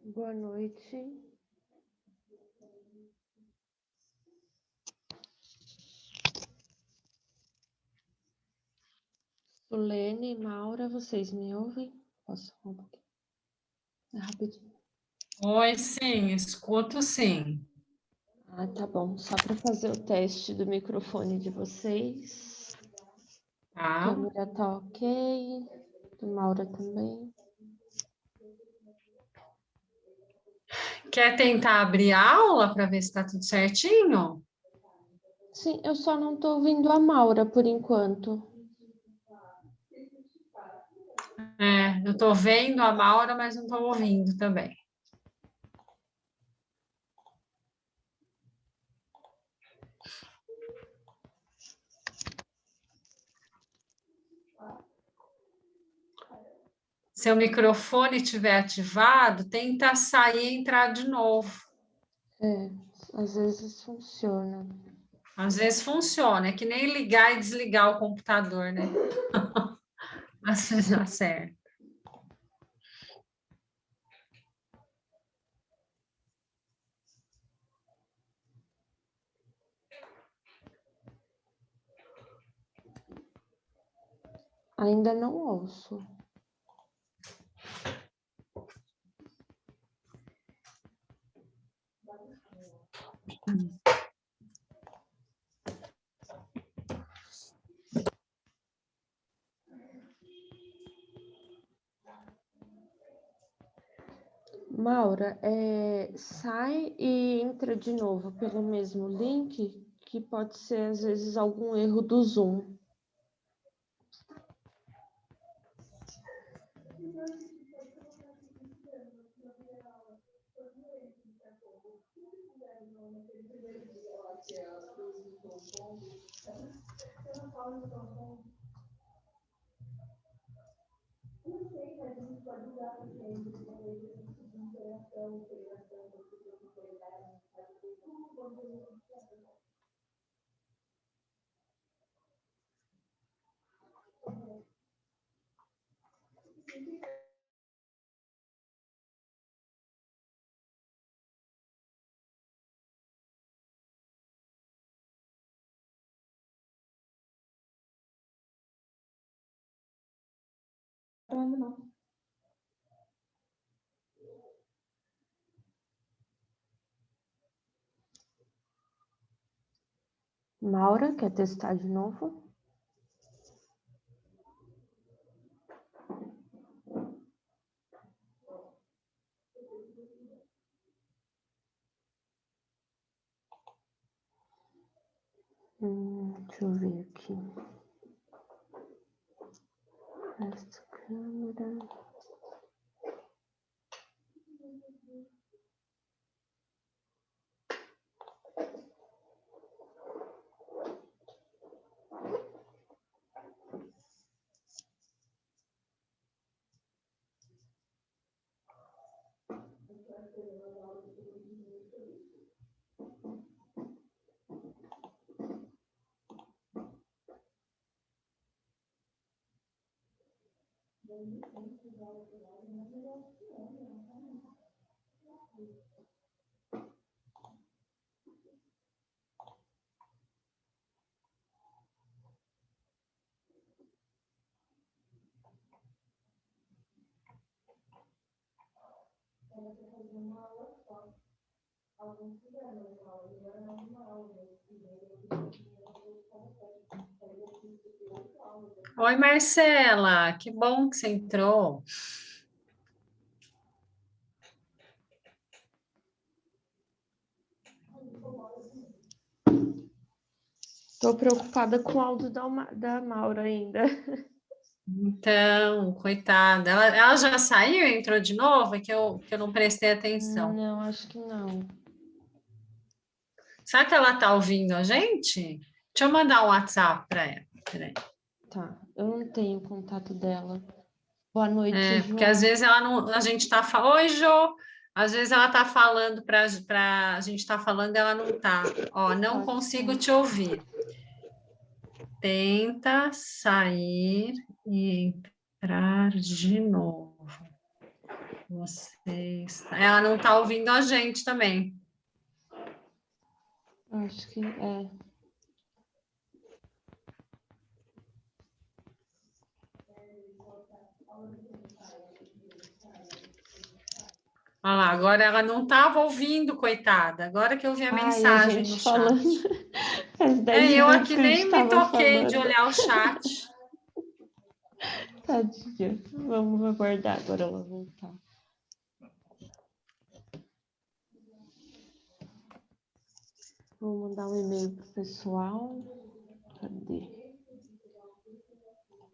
Boa noite. Solene, Maura, vocês me ouvem? Posso falar um pouquinho? É rapidinho. Oi, sim, escuto sim. Ah, tá bom. Só para fazer o teste do microfone de vocês. A Tá? câmera tá ok. Do Maura também. Quer tentar abrir a aula para ver se está tudo certinho? Sim, eu só não tô ouvindo a Maura por enquanto. Eu estou vendo a Maura, mas não estou ouvindo também. Se o microfone estiver ativado, tenta sair e entrar de novo. É, às vezes funciona. Às vezes funciona, é que nem ligar e desligar o computador, né? Às vezes dá certo. Ainda não ouço. Maura, sai e entra de novo pelo mesmo link, que pode ser às vezes algum erro do Zoom. Não. Maura, quer testar de novo? Deixa eu ver aqui. Esta câmera. Oi, Marcela, que bom que você entrou. Tô preocupada com o áudio da Maura ainda. Então, coitada, ela já saiu e entrou de novo? É que eu não prestei atenção. Não, acho que não. Será que ela está ouvindo a gente? Deixa eu mandar um WhatsApp para ela. Peraí. Tá, eu não tenho o contato dela. Boa noite, Porque às João. vezes ela não, a gente está falando, oi, Jô, às vezes ela está falando para a gente está falando e ela não está. Ó, não Pode consigo ser. te ouvir. Tenta sair e entrar de novo. Ela não está ouvindo a gente também. Acho que é. Olha lá, agora ela não estava ouvindo, coitada. Agora que eu vi a Ai, a mensagem no gente chat. falando. Faz 10 Eu minutos aqui que a gente nem me estava toquei de falando. olhar o chat. Tadinha. Vamos aguardar agora ela voltar. Vou mandar um e-mail pro pessoal. Cadê?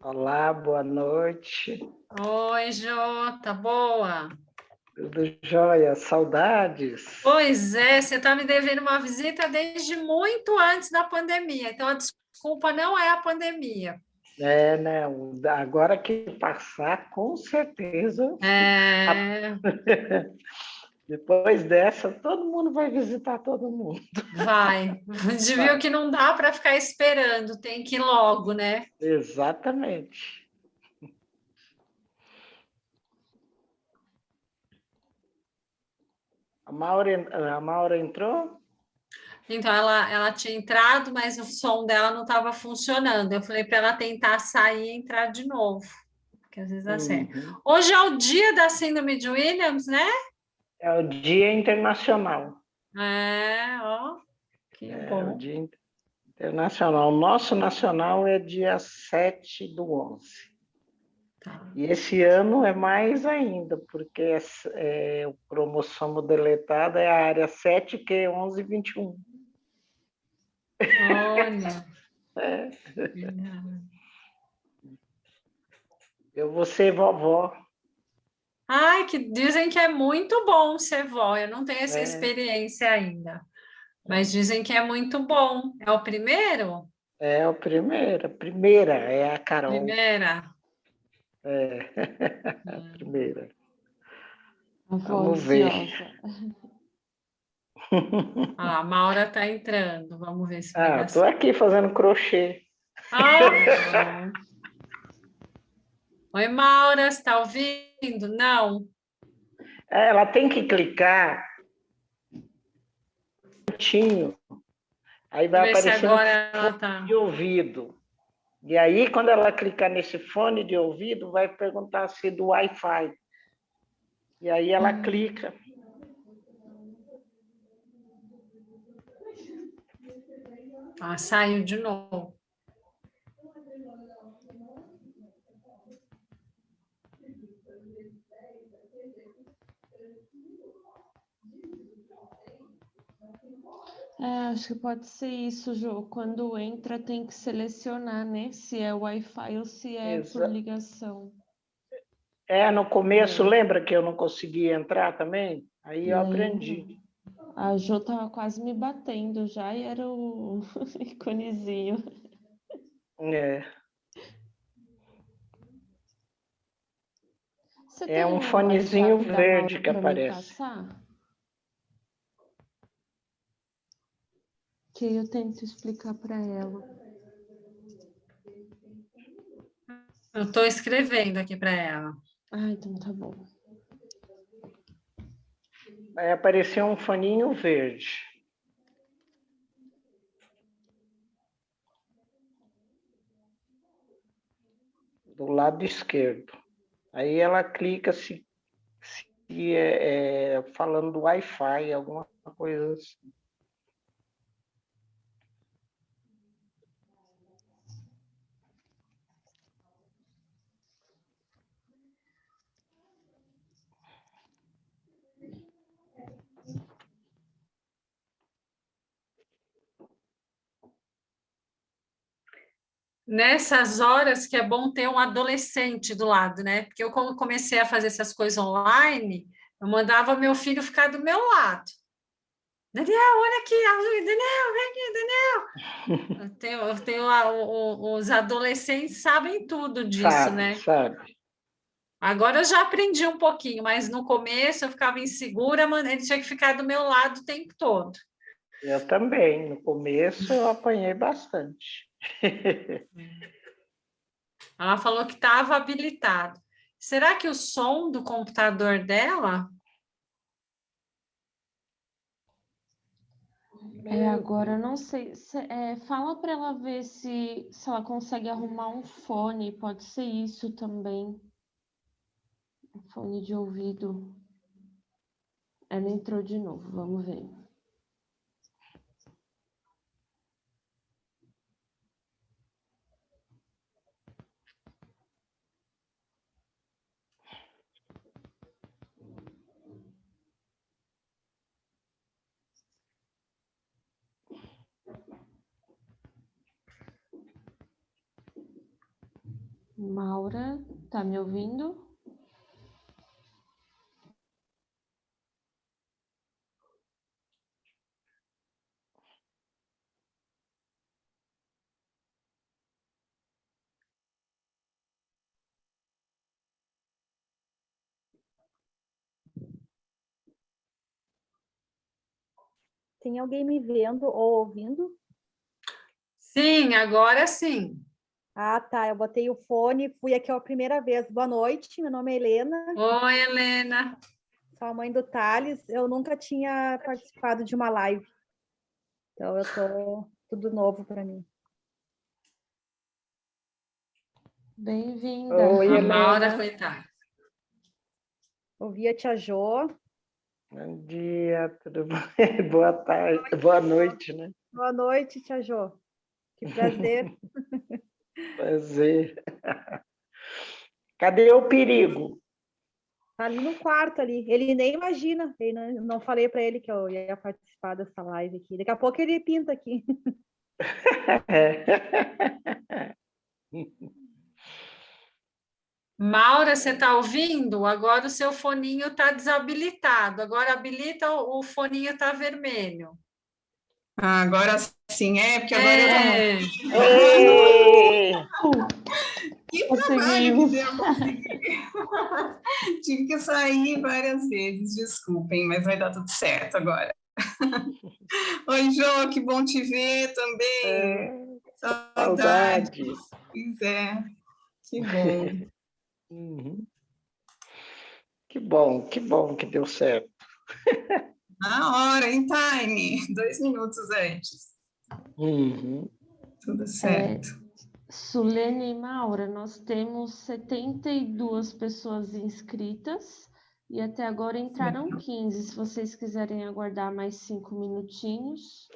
Olá, boa noite. Oi, Jota, boa. Tudo jóia? Saudades? Pois é, você está me devendo uma visita desde muito antes da pandemia. Então, a desculpa não é a pandemia. É, né? Agora que passar, com certeza. É, Depois dessa, todo mundo vai visitar todo mundo. vai. A gente viu que não dá para ficar esperando, tem que ir logo, né? Exatamente. A Maura entrou? Então, ela tinha entrado, mas o som dela não estava funcionando. Eu falei para ela tentar sair e entrar de novo, porque às vezes dá certo. Uhum. Hoje é o dia da Síndrome de Williams, né? É o Dia Internacional. Ó, que É o bom. Dia Internacional. O nosso nacional é dia 7/11. Tá. E esse ano é mais ainda, porque o cromossomo deletado é a área 7q1121. Olha. É. Eu vou ser vovó. Ai, que dizem que é muito bom ser vó. Eu não tenho essa É, experiência ainda, mas dizem que é muito bom. É o primeiro? é a primeira é a Carol. Primeira? É, a Hum. primeira. A Vamos ver. ansiosa. Ah, a Maura está entrando. Vamos ver se vai dar Tô certo. aqui fazendo crochê. Ah! Oi, Maura, está ouvindo? Não. Ela tem que clicar tinho, aí vai Vamos ver se aparecer um agora ela fone está. de ouvido. E aí, quando ela clicar nesse fone de ouvido, vai perguntar se do Wi-Fi. E aí ela clica. Ah, saiu de novo. Acho que pode ser isso, Jô. Quando entra, tem que selecionar, né? Se é Wi-Fi ou se é por ligação. No começo, lembra que eu não conseguia entrar também? Aí eu aprendi. Lembro. A Jô tava quase me batendo já e era o iconezinho. É, Você é tem um o fonezinho WhatsApp da verde Maura que para me aparece. passar? Que eu tento explicar para ela. Eu estou escrevendo aqui para ela. Ah, então tá bom. Vai aparecer um foninho verde. Do lado esquerdo. Aí ela clica se falando do Wi-Fi, alguma coisa assim. Nessas horas que é bom ter um adolescente do lado, né? Porque eu, quando comecei a fazer essas coisas online, eu mandava meu filho ficar do meu lado. Daniel, olha aqui, Daniel, vem aqui, Daniel. Os adolescentes sabem tudo disso, né? Sabe. Agora eu já aprendi um pouquinho, mas no começo eu ficava insegura, mano, ele tinha que ficar do meu lado o tempo todo. Eu também. No começo eu apanhei bastante. Ela falou que estava habilitado. Será que o som do computador dela? Agora eu não sei. Fala para ela ver se ela consegue arrumar um fone. Pode ser isso também. Um fone de ouvido. Ela entrou de novo. Vamos ver. Maura, tá me ouvindo? Tem alguém me vendo ou ouvindo? Sim, agora sim. Ah, tá. Eu botei o fone, fui aqui a primeira vez. Boa noite, meu nome é Helena, Oi, Helena. sou a mãe do Thales. Eu nunca tinha participado de uma live, então eu tô tudo novo para mim. Bem-vinda. Oi, A Helena. Maura, coitada. Ouvi a tia Jo. Bom dia, tudo bem? Boa tarde, boa noite, né? Boa noite, tia Jo. Que prazer. Prazer. Cadê o perigo? Tá ali no quarto ali. Ele nem imagina. Ele não falei para ele que eu ia participar dessa live aqui. Daqui a pouco ele pinta aqui. Maura, você está ouvindo? Agora o seu foninho está desabilitado. Agora habilita, o foninho está vermelho. Ah, agora sim, porque agora eu É, Ei! Que trabalho que Conseguimos. deu conseguir. Tive que sair várias vezes, desculpem, mas vai dar tudo certo agora. Oi, Jô, que bom te ver também. Saudades. Saudades. Pois é, que bom. Uhum. Que bom que deu certo. Na hora, em time, 2 minutos antes. Uhum. Tudo certo. Sulene e Maura, nós temos 72 pessoas inscritas e até agora entraram 15. Se vocês quiserem aguardar mais 5 minutinhos.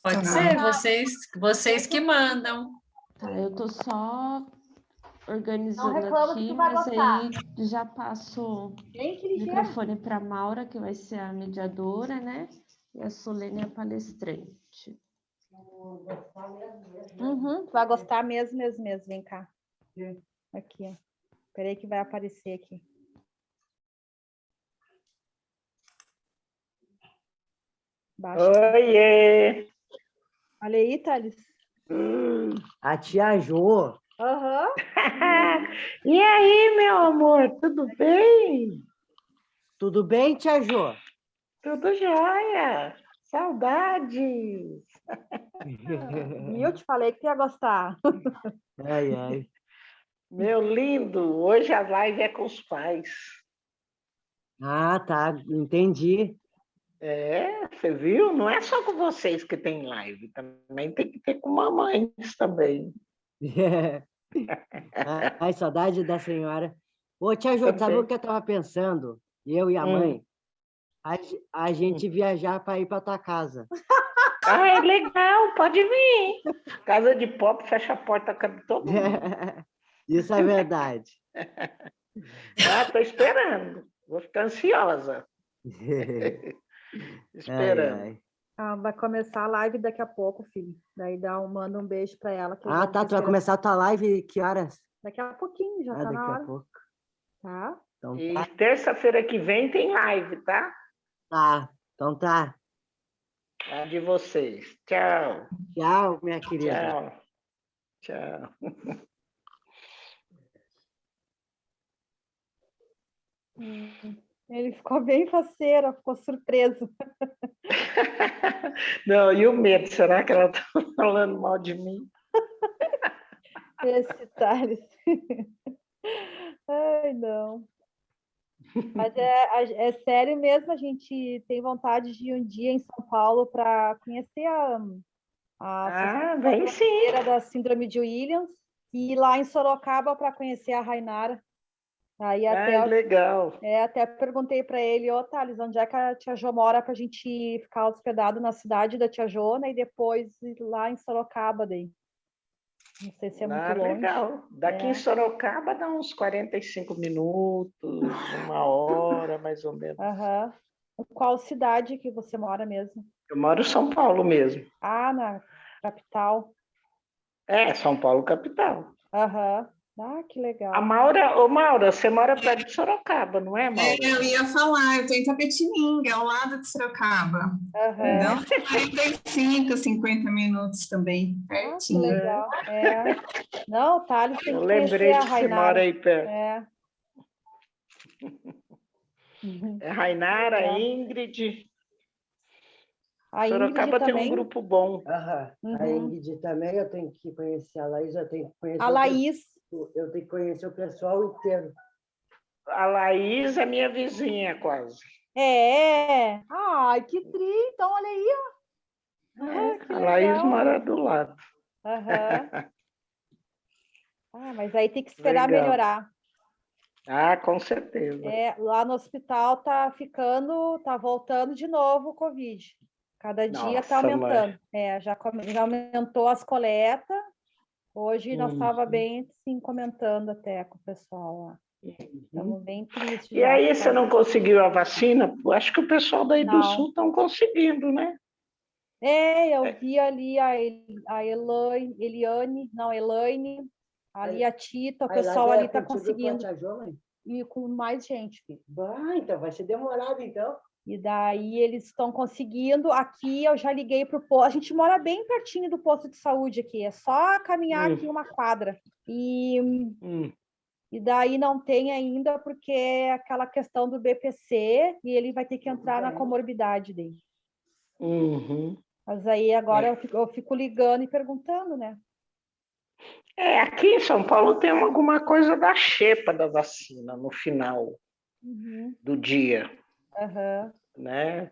pode Tá. ser, vocês que mandam. Tá, eu tô só Não organizando reclama que aqui, tu vai mas gostar. aí já passo Bem que o ligeiro. microfone para Maura, que vai ser a mediadora, né? E a Sulene a palestrante. Uhum, tu vai gostar mesmo. Vem cá. Aqui, ó. Peraí que vai aparecer aqui. Baixa. Oiê! Olha aí, Thales. A tia Jo. Aham. E aí, meu amor, tudo bem? Tudo bem, tia Jo? Tudo jóia. Saudades. E eu te falei que tu ia gostar. Ai, ai. Meu lindo, hoje a live é com os pais. Ah, tá, entendi. Você viu? Não é só com vocês que tem live, também tem que ter com mamães também. Ai, saudade da senhora. Ô, tia Jo, sabe o que eu estava pensando? Eu e a mãe, a gente viajar para ir para tua casa. Ah, é legal, pode vir. Casa de pop, fecha a porta, cabe todo mundo. Isso é verdade. Tô esperando. Vou ficar ansiosa, Ai, esperando. ai. Ah, vai começar a live daqui a pouco, filho. Daí manda um beijo para ela. Que eu já Ah, tô tá, tu vai esperando. começar a tua live que horas? Daqui a pouquinho, já tá Daqui na a hora. pouco. Tá? Então E tá. terça-feira que vem tem live, tá? Tá, então tá. A de vocês. Tchau. Tchau, minha querida. Tchau. Ele ficou bem faceiro, ficou surpreso. Não, e o medo? Será que ela está falando mal de mim? Esse Thales. Ai, não. Mas é sério mesmo, a gente tem vontade de ir um dia em São Paulo para conhecer a Associação vem sim. Brasileira da Síndrome de Williams e ir lá em Sorocaba para conhecer a Rainara. Aí Legal. até perguntei para ele, Thales, onde é que a tia Jo mora para a gente ficar hospedado na cidade da tia Jo, né, e depois ir lá em Sorocaba daí. Não sei se é muito longe. Legal. Daqui em Sorocaba dá uns 45 minutos, 1 hora, mais ou menos. Uhum. Qual cidade que você mora mesmo? Eu moro em São Paulo mesmo. Na capital. São Paulo, capital. Aham. Que legal. Maura, você mora perto de Sorocaba, não é, Maura? Eu ia falar, eu estou em Itapetininga, ao lado de Sorocaba. Então, 45, 50 minutos também, pertinho. Que legal. Não, o Thales tem que lembrei conhecer a que você Rainara. mora aí perto. Rainara, Ingrid. A Sorocaba Ingrid tem também. um grupo bom. A Ingrid também, eu tenho que conhecer a Laís, eu tenho que conhecer a Laís. Eu tenho que conhecer o pessoal inteiro. A Laís é minha vizinha, quase. Ai, que tri. Então, olha aí. A Laís mora do lado. Mas aí tem que esperar melhorar. Com certeza. Lá no hospital tá voltando de novo o Covid. Cada dia está aumentando. Já aumentou as coletas. Hoje nós estava bem assim, comentando até com o pessoal lá. Estamos bem tristes. E aí, você não conseguiu a vacina? Acho que o pessoal daí do Sul estão conseguindo, né? Eu vi ali a Elaine, ali a Tita, o pessoal ali está conseguindo. E com mais gente. Então vai ser demorado, então. E daí eles estão conseguindo. Aqui eu já liguei para o posto. A gente mora bem pertinho do posto de saúde aqui. É só caminhar aqui uma quadra. E daí não tem ainda, porque é aquela questão do BPC e ele vai ter que entrar na comorbidade dele. Mas aí agora eu fico ligando e perguntando, né? Aqui em São Paulo tem alguma coisa da xepa da vacina no final do dia. Né?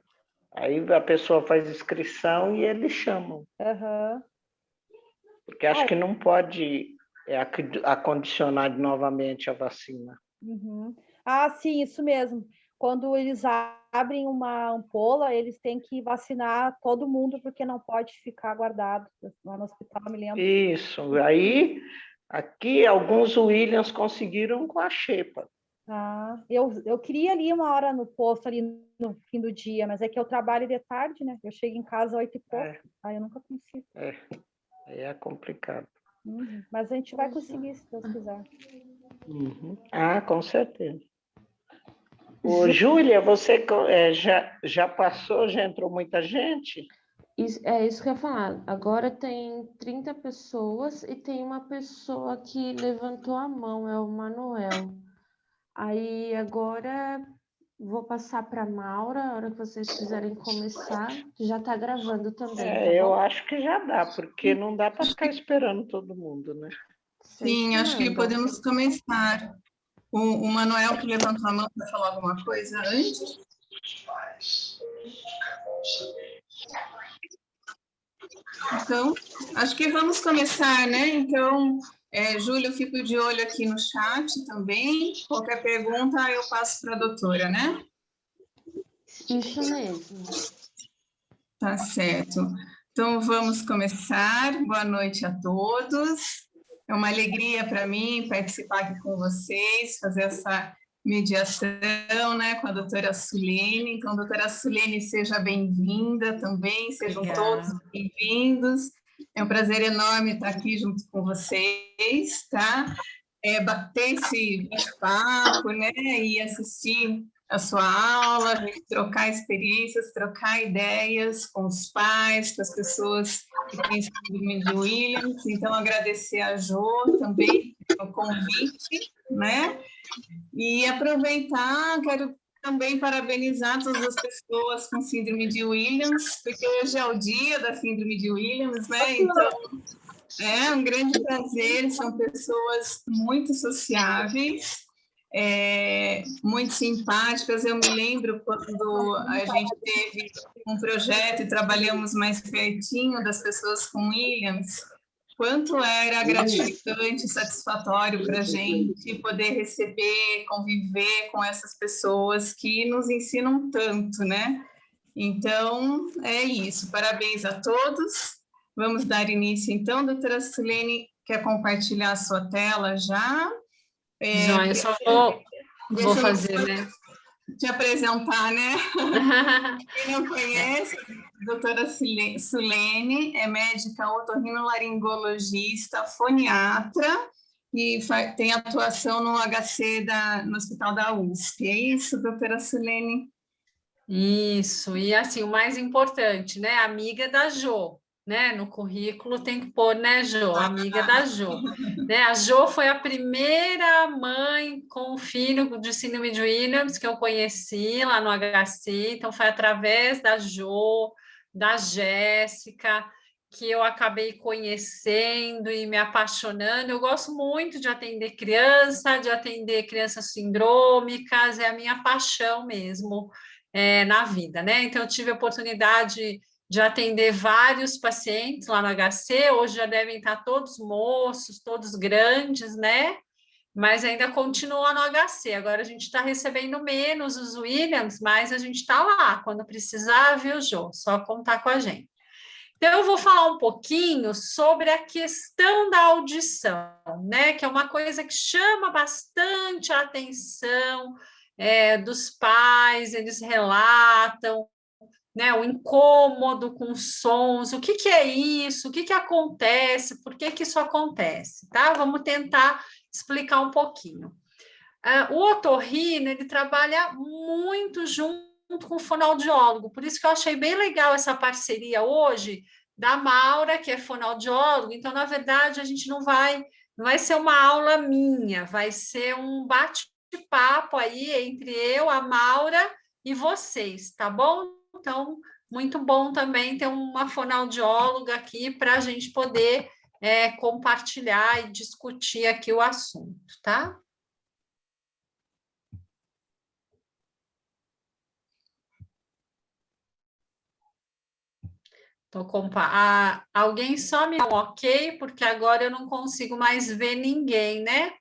Aí a pessoa faz inscrição e eles chamam. Porque acho que não pode acondicionar novamente a vacina. Sim, isso mesmo. Quando eles abrem uma ampola, eles têm que vacinar todo mundo, porque não pode ficar guardado lá no hospital, me lembro. Isso. Aí, aqui, alguns Williams conseguiram com a xepa. Eu queria ali uma hora no posto, ali no fim do dia, mas é que eu trabalho de tarde, né? Eu chego em casa 8 e pouco, aí eu nunca consigo. Aí é complicado. Mas a gente vai conseguir, se Deus quiser. Com certeza. Júlia, você já passou, já entrou muita gente? É isso que eu ia falar. Agora tem 30 pessoas e tem uma pessoa que levantou a mão, é o Manuel. Aí agora vou passar para a Maura, a hora que vocês quiserem começar. Já está gravando também, tá bom? Eu acho que já dá, porque não dá para ficar esperando todo mundo, né? Sim, acho que podemos começar. O Manuel que levantou a mão para falar alguma coisa antes. Então, acho que vamos começar, né? Então, Júlia, eu fico de olho aqui no chat também. Qualquer pergunta, eu passo para a doutora, né? Isso mesmo. Tá certo. Então, vamos começar. Boa noite a todos. É uma alegria para mim participar aqui com vocês, fazer essa mediação, né, com a doutora Sulene. Então, doutora Sulene, seja bem-vinda também, sejam todos bem-vindos. É um prazer enorme estar aqui junto com vocês, tá? Bater esse bate-papo, né, e assistir a sua aula, a gente trocar experiências, trocar ideias com os pais, com as pessoas que têm síndrome de Williams. Então, agradecer a Jo também pelo convite, né? E aproveitar, quero também parabenizar todas as pessoas com síndrome de Williams, porque hoje é o dia da síndrome de Williams, né? Então, É um grande prazer, são pessoas muito sociáveis, muito simpáticas. Eu me lembro quando a gente teve um projeto e trabalhamos mais pertinho das pessoas com Williams, quanto era gratificante e satisfatório para a gente poder receber, conviver com essas pessoas que nos ensinam tanto, né? Então, é isso. Parabéns a todos. Vamos dar início, então. Doutora Silene, quer compartilhar a sua tela já? Já, eu só vou fazer, né? Te apresentar, né? Quem não conhece, a doutora Silene é médica otorrinolaringologista, foniatra, e tem atuação no HC no Hospital da USP. É isso, doutora Silene? Isso, e assim, o mais importante, né? Amiga da Jo, né? No currículo tem que pôr, né, Jo? Amiga da Jo. Né? A Jo foi a primeira mãe com filho de síndrome de Williams que eu conheci lá no HC, então foi através da Jo, da Jéssica, que eu acabei conhecendo e me apaixonando. Eu gosto muito de atender crianças sindrômicas, é a minha paixão mesmo na vida, né? Então, eu tive a oportunidade de atender vários pacientes lá no HC, hoje já devem estar todos moços, todos grandes, né? Mas ainda continua no HC. Agora a gente está recebendo menos os Williams, mas a gente está lá quando precisar, viu, Jô? Só contar com a gente. Então, eu vou falar um pouquinho sobre a questão da audição, né? Que é uma coisa que chama bastante a atenção dos pais, eles relatam, né, o incômodo com sons, o que é isso, o que acontece, por que isso acontece, tá? Vamos tentar explicar um pouquinho. O otorrino, ele trabalha muito junto com o fonoaudiólogo, por isso que eu achei bem legal essa parceria hoje da Maura, que é fonoaudiólogo. Então, na verdade, a gente não vai ser uma aula minha, vai ser um bate-papo aí entre eu, a Maura e vocês, tá bom? Então, muito bom também ter uma fonoaudióloga aqui para a gente poder compartilhar e discutir aqui o assunto, tá? Alguém só me dá um ok, porque agora eu não consigo mais ver ninguém, né?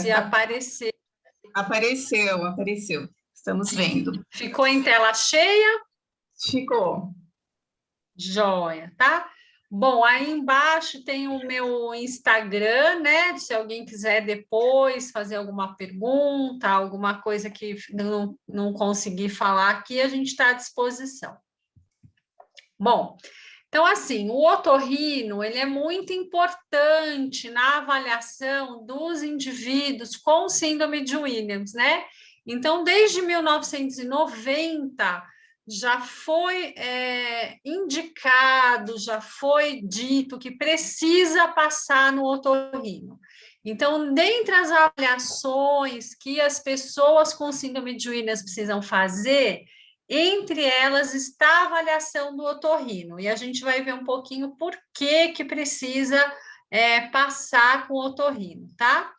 Se aparecer. Apareceu. Estamos vendo. Ficou em tela cheia? Ficou. Joia, tá? Bom, aí embaixo tem o meu Instagram, né? Se alguém quiser depois fazer alguma pergunta, alguma coisa que não consegui falar aqui, a gente está à disposição. Bom, então, assim, o otorrino, ele é muito importante na avaliação dos indivíduos com síndrome de Williams, né? Então, desde 1990, já foi indicado, já foi dito que precisa passar no otorrino. Então, dentre as avaliações que as pessoas com síndrome de Williams precisam fazer, entre elas está a avaliação do otorrino, e a gente vai ver um pouquinho por que precisa passar com o otorrino, tá?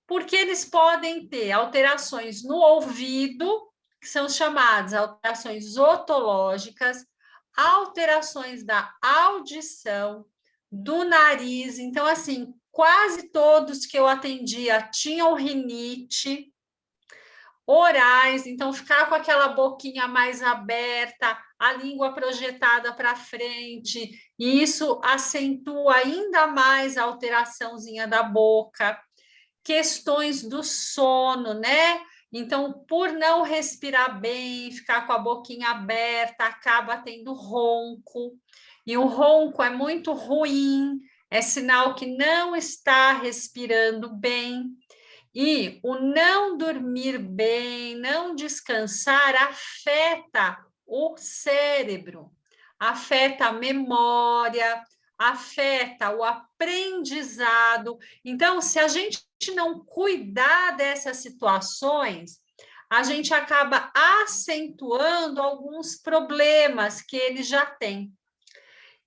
Porque eles podem ter alterações no ouvido, que são chamadas alterações otológicas, alterações da audição, do nariz. Então, assim, quase todos que eu atendia tinham rinite, orais, então ficar com aquela boquinha mais aberta, a língua projetada para frente, e isso acentua ainda mais a alteraçãozinha da boca. Questões do sono, né? Então, por não respirar bem, ficar com a boquinha aberta, acaba tendo ronco, e o ronco é muito ruim, é sinal que não está respirando bem. E o não dormir bem, não descansar, afeta o cérebro, afeta a memória, afeta o aprendizado. Então, se a gente não cuidar dessas situações, a gente acaba acentuando alguns problemas que ele já tem.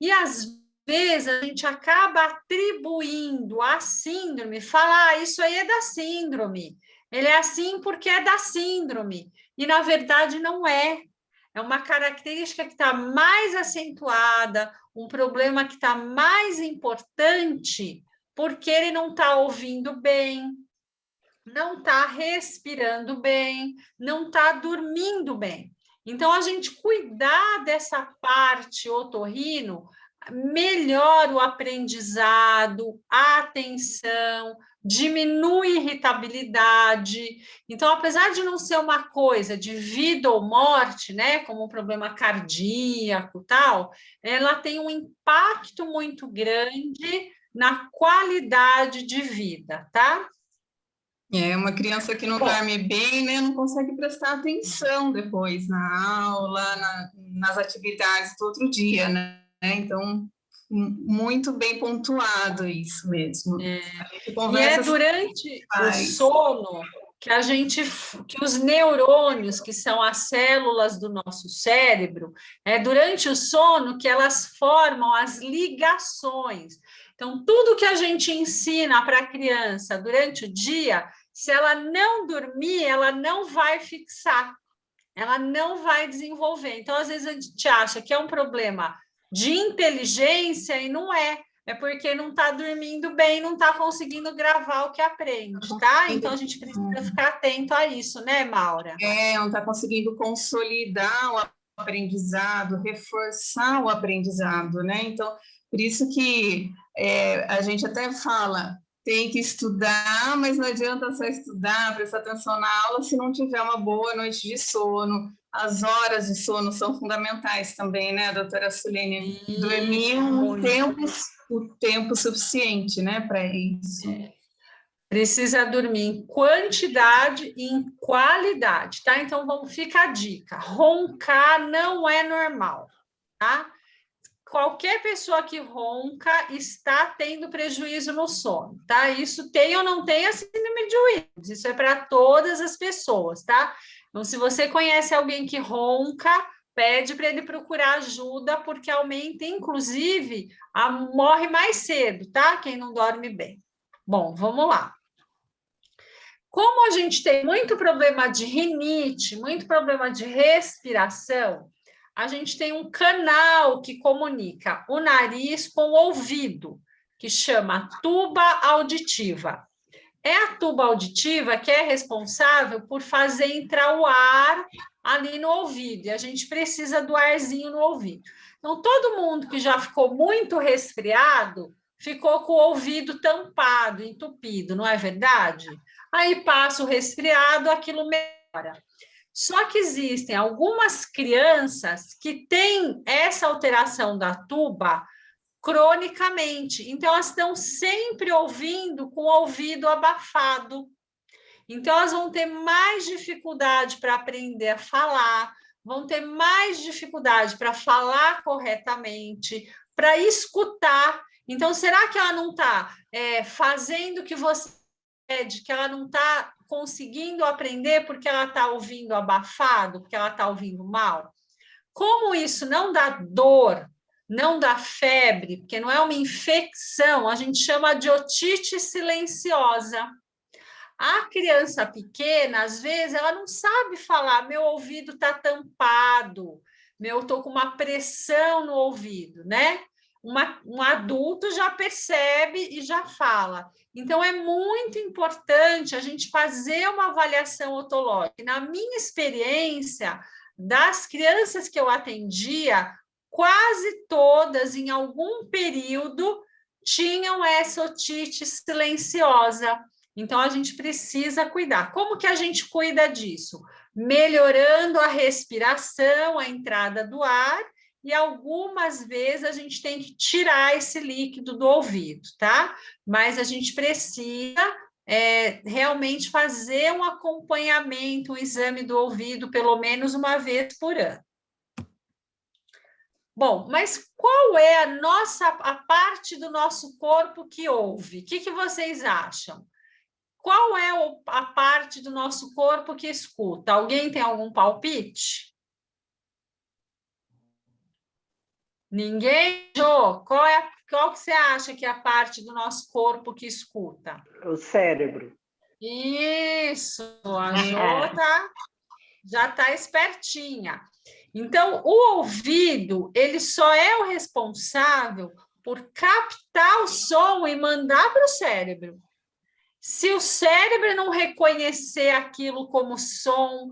E às vezes a gente acaba atribuindo a síndrome, falar, isso aí é da síndrome, ele é assim porque é da síndrome, e na verdade não é. É uma característica que está mais acentuada, um problema que está mais importante, porque ele não está ouvindo bem, não está respirando bem, não está dormindo bem. Então, a gente cuidar dessa parte otorrino melhora o aprendizado, a atenção, diminui irritabilidade. Então, apesar de não ser uma coisa de vida ou morte, né, como um problema cardíaco, tal, ela tem um impacto muito grande na qualidade de vida, tá? É uma criança que não dorme bem, né, não consegue prestar atenção depois na aula, nas atividades do outro dia, né? Então, muito bem pontuado isso mesmo. E é durante o sono que os neurônios, que são as células do nosso cérebro, é durante o sono que elas formam as ligações. Então, tudo que a gente ensina para a criança durante o dia, se ela não dormir, ela não vai fixar, ela não vai desenvolver. Então, às vezes, a gente acha que é um problema de inteligência e não é. É porque não está dormindo bem, não está conseguindo gravar o que aprende, tá? Então, a gente precisa ficar atento a isso, né, Maura? Não está conseguindo consolidar o aprendizado, reforçar o aprendizado, né? Então, por isso que a gente até fala, tem que estudar, mas não adianta só estudar, prestar atenção na aula se não tiver uma boa noite de sono. As horas de sono são fundamentais também, né, doutora Sulene? Dormir o tempo suficiente, né, para isso. Precisa dormir em quantidade e em qualidade, tá? Então, fica a dica. Roncar não é normal, tá? Qualquer pessoa que ronca está tendo prejuízo no sono, tá? Isso tem ou não tem a síndrome de Williams, isso é para todas as pessoas, tá? Então, se você conhece alguém que ronca, pede para ele procurar ajuda, porque aumenta, inclusive, morre mais cedo, tá? Quem não dorme bem. Bom, vamos lá. Como a gente tem muito problema de rinite, muito problema de respiração, a gente tem um canal que comunica o nariz com o ouvido, que chama tuba auditiva. É a tuba auditiva que é responsável por fazer entrar o ar ali no ouvido, e a gente precisa do arzinho no ouvido. Então, todo mundo que já ficou muito resfriado, ficou com o ouvido tampado, entupido, não é verdade? Aí passa o resfriado, aquilo melhora. Só que existem algumas crianças que têm essa alteração da tuba cronicamente, então elas estão sempre ouvindo com o ouvido abafado. Então elas vão ter mais dificuldade para aprender a falar, vão ter mais dificuldade para falar corretamente, para escutar. Então, será que ela não está fazendo o que você pede, que ela não está conseguindo aprender porque ela está ouvindo abafado, porque ela está ouvindo mal? Como isso não dá dor, não dá febre, porque não é uma infecção, a gente chama de otite silenciosa. A criança pequena, às vezes, ela não sabe falar, meu ouvido está tampado, eu estou com uma pressão no ouvido, né? Um adulto já percebe e já fala. Então, é muito importante a gente fazer uma avaliação otológica. Na minha experiência, das crianças que eu atendia, quase todas, em algum período, tinham essa otite silenciosa. Então, a gente precisa cuidar. Como que a gente cuida disso? Melhorando a respiração, a entrada do ar, e algumas vezes a gente tem que tirar esse líquido do ouvido, tá? Mas a gente precisa realmente fazer um acompanhamento, um exame do ouvido, pelo menos uma vez por ano. Bom, mas qual é a parte do nosso corpo que ouve? O que vocês acham? Qual é a parte do nosso corpo que escuta? Alguém tem algum palpite? Ninguém? Jô, qual é qual que você acha que é a parte do nosso corpo que escuta? O cérebro. Isso, a Jô já está espertinha. Então, o ouvido, ele só é o responsável por captar o som e mandar para o cérebro. Se o cérebro não reconhecer aquilo como som,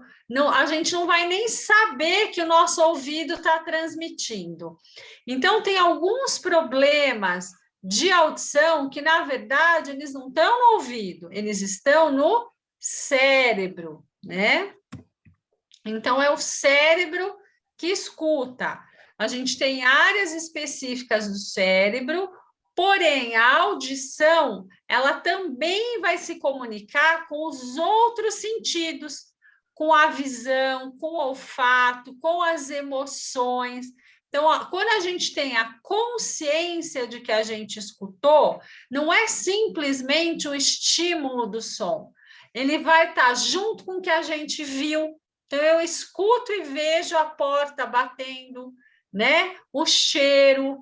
a gente não vai nem saber que o nosso ouvido está transmitindo. Então, tem alguns problemas de audição que, na verdade, eles não estão no ouvido, eles estão no cérebro, né? Então, é o cérebro que escuta. A gente tem áreas específicas do cérebro, porém, a audição, ela também vai se comunicar com os outros sentidos, com a visão, com o olfato, com as emoções. Então, quando a gente tem a consciência de que a gente escutou, não é simplesmente o estímulo do som. Ele vai estar junto com o que a gente viu. Então, eu escuto e vejo a porta batendo, né? O cheiro,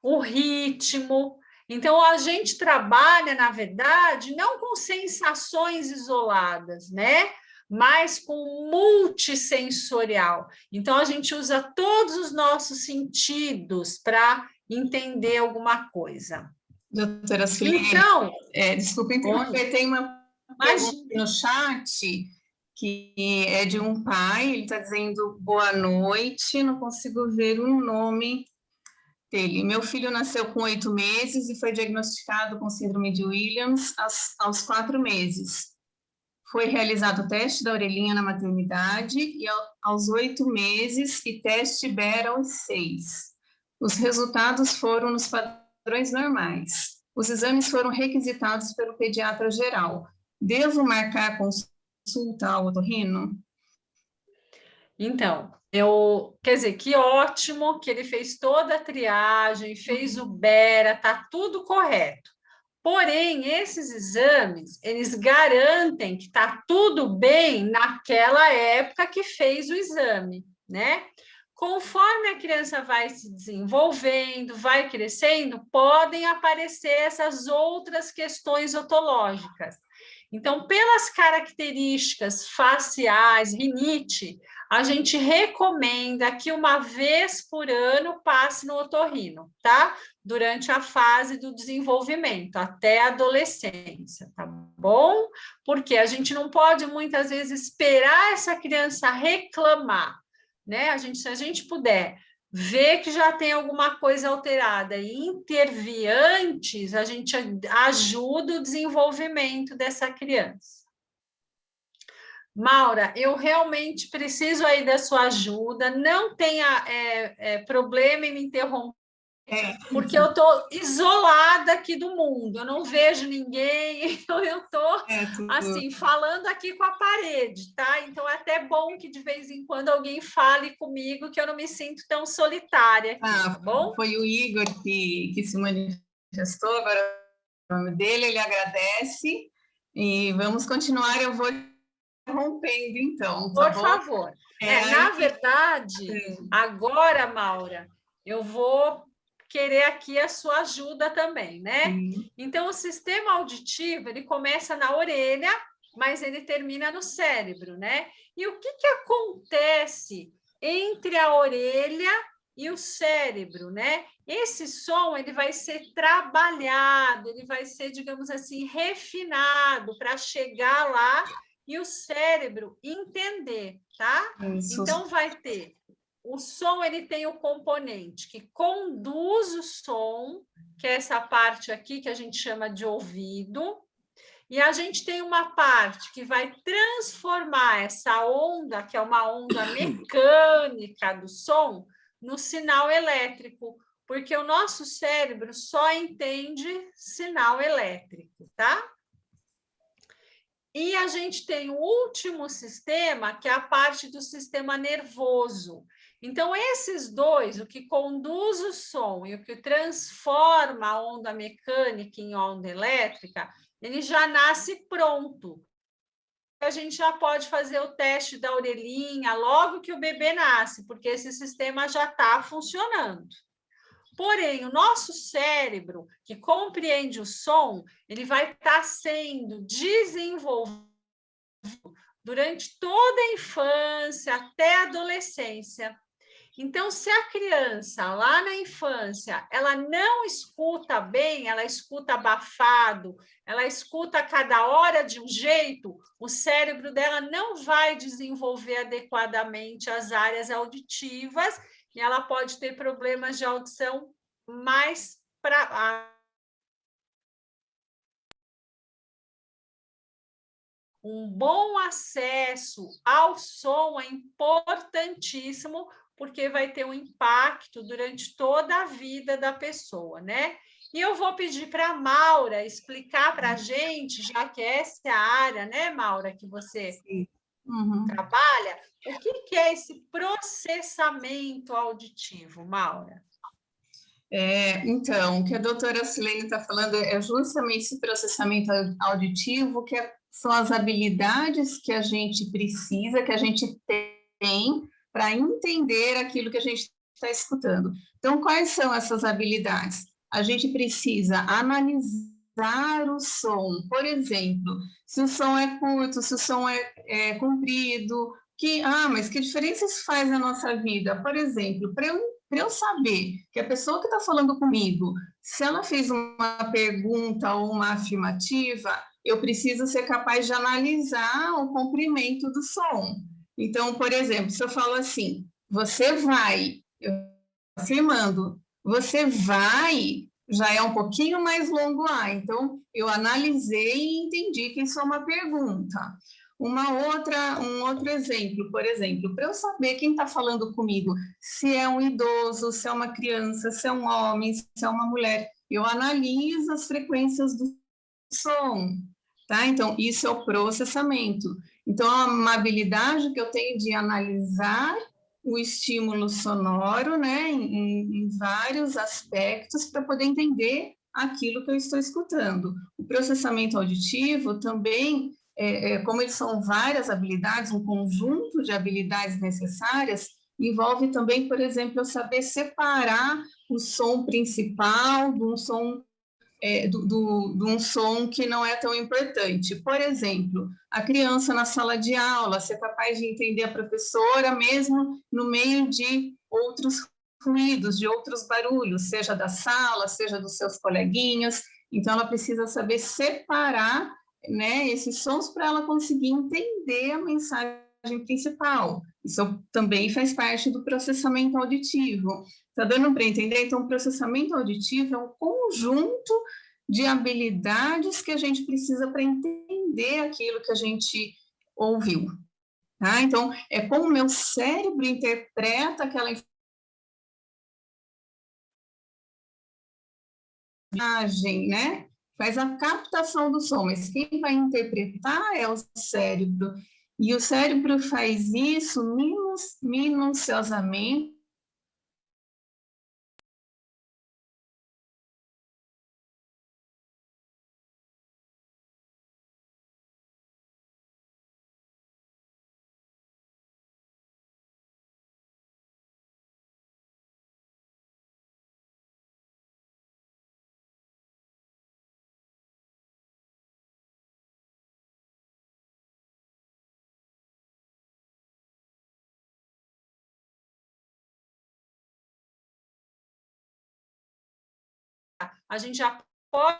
o ritmo. Então, a gente trabalha, na verdade, não com sensações isoladas, né? Mas com multissensorial. Então, a gente usa todos os nossos sentidos para entender alguma coisa. Doutora Sueli, então, desculpa interromper, tem uma pergunta no chat que é de um pai, ele está dizendo boa noite, não consigo ver o nome dele. Meu filho nasceu com 8 meses e foi diagnosticado com síndrome de Williams aos 4 meses. Foi realizado o teste da orelhinha na maternidade e aos 8 meses e teste BER aos 6. Os resultados foram nos padrões normais. Os exames foram requisitados pelo pediatra geral. Devo marcar consulta ao otorrino? Então, quer dizer, que ótimo que ele fez toda a triagem, fez o BERA, está tudo correto. Porém, esses exames, eles garantem que está tudo bem naquela época que fez o exame, né? Conforme a criança vai se desenvolvendo, vai crescendo, podem aparecer essas outras questões otológicas. Então, pelas características faciais, rinite, a gente recomenda que uma vez por ano passe no otorrino, tá? Durante a fase do desenvolvimento, até a adolescência, tá bom? Porque a gente não pode, muitas vezes, esperar essa criança reclamar, né? Se a gente puder ver que já tem alguma coisa alterada e intervir antes, a gente ajuda o desenvolvimento dessa criança. Maura, eu realmente preciso aí da sua ajuda, não tenha problema em me interromper, porque eu estou isolada aqui do mundo, eu não vejo ninguém, então eu estou assim, falando aqui com a parede, tá? Então é até bom que de vez em quando alguém fale comigo, que eu não me sinto tão solitária aqui, tá bom? Foi o Igor que se manifestou, agora o nome dele, ele agradece, e vamos continuar, eu vou interrompendo, então. Por favor. Na verdade, agora, Maura, eu vou querer aqui a sua ajuda também, né? Então, o sistema auditivo, ele começa na orelha, mas ele termina no cérebro, né? E o que acontece entre a orelha e o cérebro, né? Esse som, ele vai ser trabalhado, ele vai ser, digamos assim, refinado para chegar lá e o cérebro entender, tá? Então, vai ter... O som, ele tem o componente que conduz o som, que é essa parte aqui que a gente chama de ouvido, e a gente tem uma parte que vai transformar essa onda, que é uma onda mecânica do som, no sinal elétrico, porque o nosso cérebro só entende sinal elétrico, tá? E a gente tem o último sistema, que é a parte do sistema nervoso. Então, esses dois, o que conduz o som e o que transforma a onda mecânica em onda elétrica, ele já nasce pronto. A gente já pode fazer o teste da orelhinha logo que o bebê nasce, porque esse sistema já está funcionando. Porém, o nosso cérebro, que compreende o som, ele vai estar sendo desenvolvido durante toda a infância até a adolescência. Então, se a criança, lá na infância, ela não escuta bem, ela escuta abafado, ela escuta a cada hora de um jeito, o cérebro dela não vai desenvolver adequadamente as áreas auditivas e ela pode ter problemas de audição mais para... Um bom acesso ao som é importantíssimo, porque vai ter um impacto durante toda a vida da pessoa, né? E eu vou pedir para a Maura explicar para a gente, já que essa é a área, né, Maura, que você trabalha, o que é esse processamento auditivo, Maura? Então, o que a doutora Silene está falando é justamente esse processamento auditivo, que são as habilidades que a gente precisa, que a gente tem para entender aquilo que a gente está escutando. Então, quais são essas habilidades? A gente precisa analisar o som. Por exemplo, se o som é curto, se o som é comprido, mas que diferença isso faz na nossa vida? Por exemplo, para eu saber que a pessoa que está falando comigo, se ela fez uma pergunta ou uma afirmativa, eu preciso ser capaz de analisar o comprimento do som. Então, por exemplo, se eu falo assim, você vai, eu afirmando, você vai, já é um pouquinho mais longo A. Então, eu analisei e entendi que isso é uma pergunta. Um outro exemplo, por exemplo, para eu saber quem está falando comigo, se é um idoso, se é uma criança, se é um homem, se é uma mulher, eu analiso as frequências do som, tá? Então, isso é o processamento. Então, é uma habilidade que eu tenho de analisar o estímulo sonoro, né, em vários aspectos, para poder entender aquilo que eu estou escutando. O processamento auditivo também, como eles são várias habilidades, um conjunto de habilidades necessárias, envolve também, por exemplo, eu saber separar o som principal de um som de um som que não é tão importante. Por exemplo, a criança na sala de aula ser capaz de entender a professora mesmo no meio de outros ruídos, de outros barulhos, seja da sala, seja dos seus coleguinhas. Então, ela precisa saber separar, né, esses sons para ela conseguir entender a mensagem principal. Isso também faz parte do processamento auditivo. Está dando para entender? Então, o processamento auditivo é um conjunto de habilidades que a gente precisa para entender aquilo que a gente ouviu. Tá? Então, é como o meu cérebro interpreta aquela imagem, né? Faz a captação do som, mas quem vai interpretar é o cérebro. E o cérebro faz isso minuciosamente. A gente já pode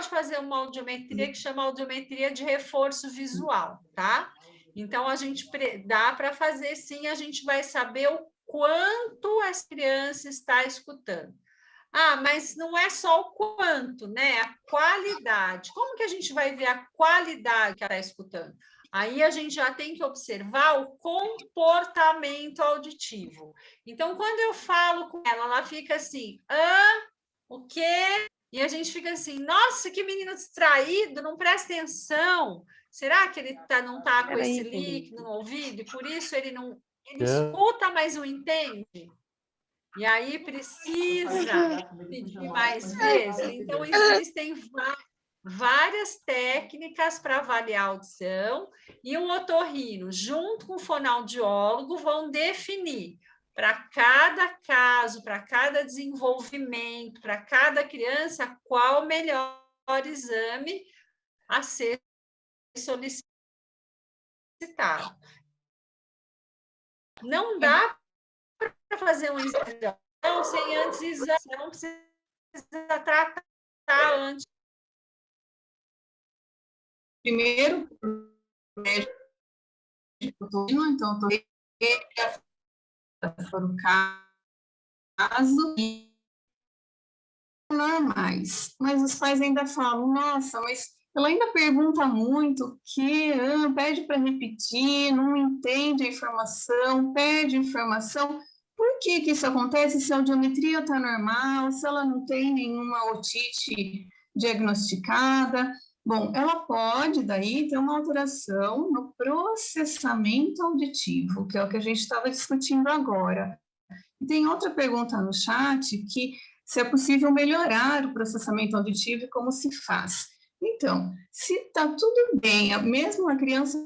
fazer uma audiometria que chama audiometria de reforço visual, tá? Então, a gente dá para fazer sim, a gente vai saber o quanto essa criança está escutando. Mas não é só o quanto, né? A qualidade. Como que a gente vai ver a qualidade que ela está escutando? Aí a gente já tem que observar o comportamento auditivo. Então, quando eu falo com ela, ela fica assim, o quê? E a gente fica assim, nossa, que menino distraído, não presta atenção. Será que ele não está com esse líquido no ouvido e por isso ele não escuta, mas não entende? E aí precisa pedir mais vezes. Então, existem várias técnicas para avaliar a audição e o otorrino, junto com o fonoaudiólogo, vão definir para cada caso, para cada desenvolvimento, para cada criança, qual o melhor exame a ser solicitado. Não dá para fazer um exame sem antes exame, não precisa tratar antes. Primeiro, então, for o caso, normais. Mas os pais ainda falam, nossa, mas ela ainda pergunta muito, que pede para repetir, não entende a informação, pede informação. Por que isso acontece se a audiometria está normal, se ela não tem nenhuma otite diagnosticada? Bom, ela pode daí ter uma alteração no processamento auditivo, que é o que a gente estava discutindo agora. E tem outra pergunta no chat, que se é possível melhorar o processamento auditivo e como se faz. Então, se está tudo bem, mesmo a criança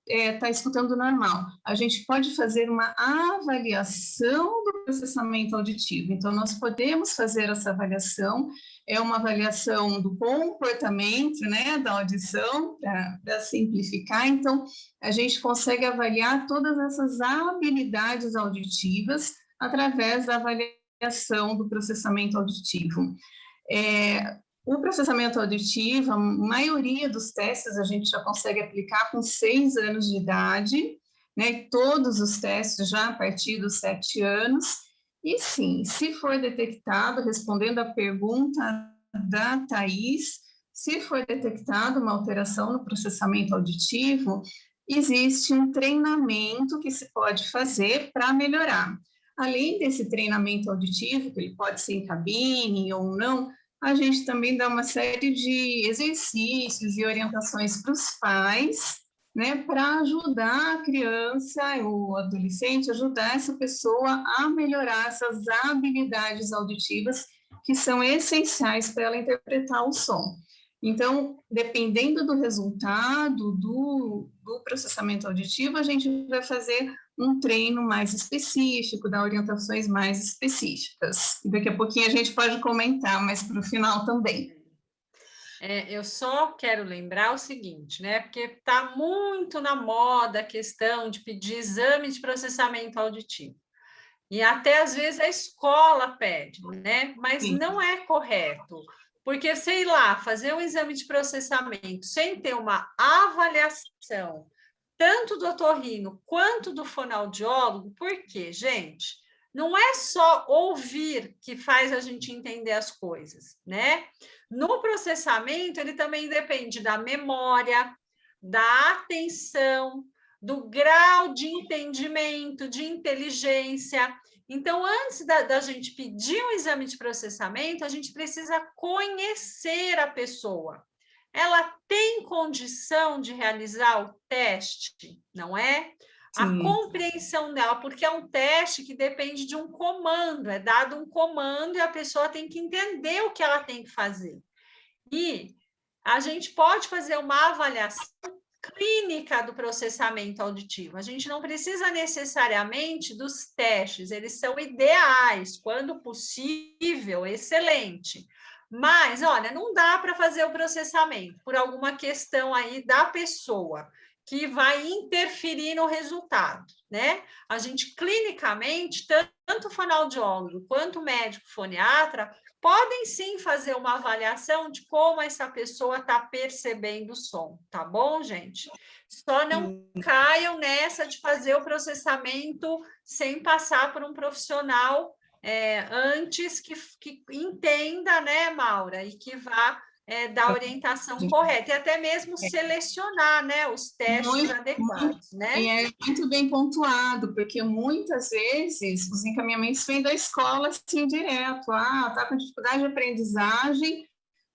está escutando normal, a gente pode fazer uma avaliação do processamento auditivo. Então, nós podemos fazer essa avaliação, é uma avaliação do comportamento, né, da audição, para simplificar. Então, a gente consegue avaliar todas essas habilidades auditivas através da avaliação do processamento auditivo. O processamento auditivo, a maioria dos testes a gente já consegue aplicar com 6 anos de idade, né? Todos os testes já a partir dos 7 anos. E sim, se for detectado, respondendo à pergunta da Thais, se for detectado uma alteração no processamento auditivo, existe um treinamento que se pode fazer para melhorar. Além desse treinamento auditivo, que ele pode ser em cabine ou não, a gente também dá uma série de exercícios e orientações para os pais, né, para ajudar a criança, o adolescente, ajudar essa pessoa a melhorar essas habilidades auditivas que são essenciais para ela interpretar o som. Então, dependendo do resultado do processamento auditivo, a gente vai fazer um treino mais específico, dar orientações mais específicas. E daqui a pouquinho a gente pode comentar, mas para o final também. Eu só quero lembrar o seguinte, né? Porque está muito na moda a questão de pedir exame de processamento auditivo. E até às vezes a escola pede, né? Mas sim, não é correto. Porque, sei lá, fazer um exame de processamento sem ter uma avaliação, tanto do otorrino quanto do fonoaudiólogo, por quê, gente? Não é só ouvir que faz a gente entender as coisas, né? No processamento, ele também depende da memória, da atenção, do grau de entendimento, de inteligência. Então, antes da gente pedir um exame de processamento, a gente precisa conhecer a pessoa. Ela tem condição de realizar o teste, não é? Sim. A compreensão dela, porque é um teste que depende de um comando, é dado um comando e a pessoa tem que entender o que ela tem que fazer. E a gente pode fazer uma avaliação clínica do processamento auditivo. A gente não precisa necessariamente dos testes, eles são ideais, quando possível, excelente. Mas, olha, não dá para fazer o processamento por alguma questão aí da pessoa que vai interferir no resultado, né? A gente, clinicamente, tanto o fonoaudiólogo quanto o médico foniatra podem sim fazer uma avaliação de como essa pessoa está percebendo o som, tá bom, gente? Só não caiam nessa de fazer o processamento sem passar por um profissional antes que entenda, né, Maura, e que vá dar a orientação correta, e até mesmo selecionar, né, os testes adequados, né? É muito bem pontuado, porque muitas vezes os encaminhamentos vêm da escola assim direto, tá com dificuldade de aprendizagem,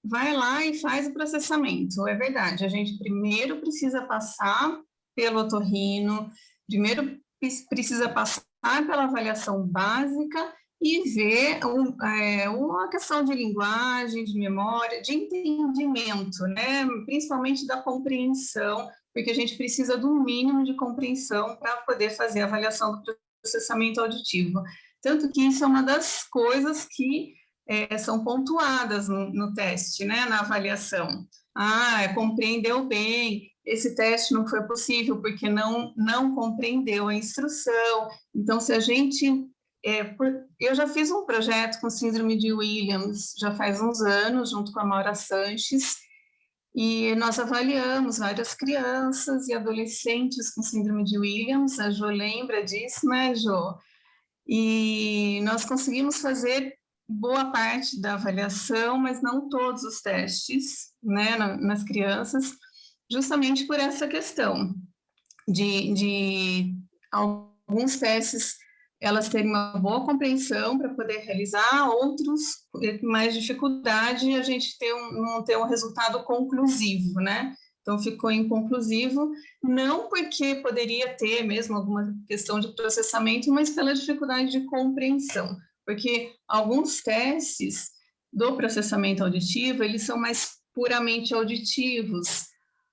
vai lá e faz o processamento. É verdade, a gente primeiro precisa passar pelo otorrino, primeiro precisa passar pela avaliação básica e ver uma questão de linguagem, de memória, de entendimento, né? Principalmente da compreensão, porque a gente precisa de um mínimo de compreensão para poder fazer a avaliação do processamento auditivo. Tanto que isso é uma das coisas que são pontuadas no teste, né, na avaliação. Compreendeu bem, esse teste não foi possível porque não compreendeu a instrução. Então, se a gente... eu já fiz um projeto com síndrome de Williams, já faz uns anos, junto com a Maura Sanches, e nós avaliamos várias crianças e adolescentes com síndrome de Williams, a Jo lembra disso, né, Jo? E nós conseguimos fazer boa parte da avaliação, mas não todos os testes, né, nas crianças, justamente por essa questão de alguns testes elas terem uma boa compreensão para poder realizar, outros mais dificuldade, a gente não ter um resultado conclusivo, né? Então, ficou inconclusivo, não porque poderia ter mesmo alguma questão de processamento, mas pela dificuldade de compreensão, porque alguns testes do processamento auditivo, eles são mais puramente auditivos,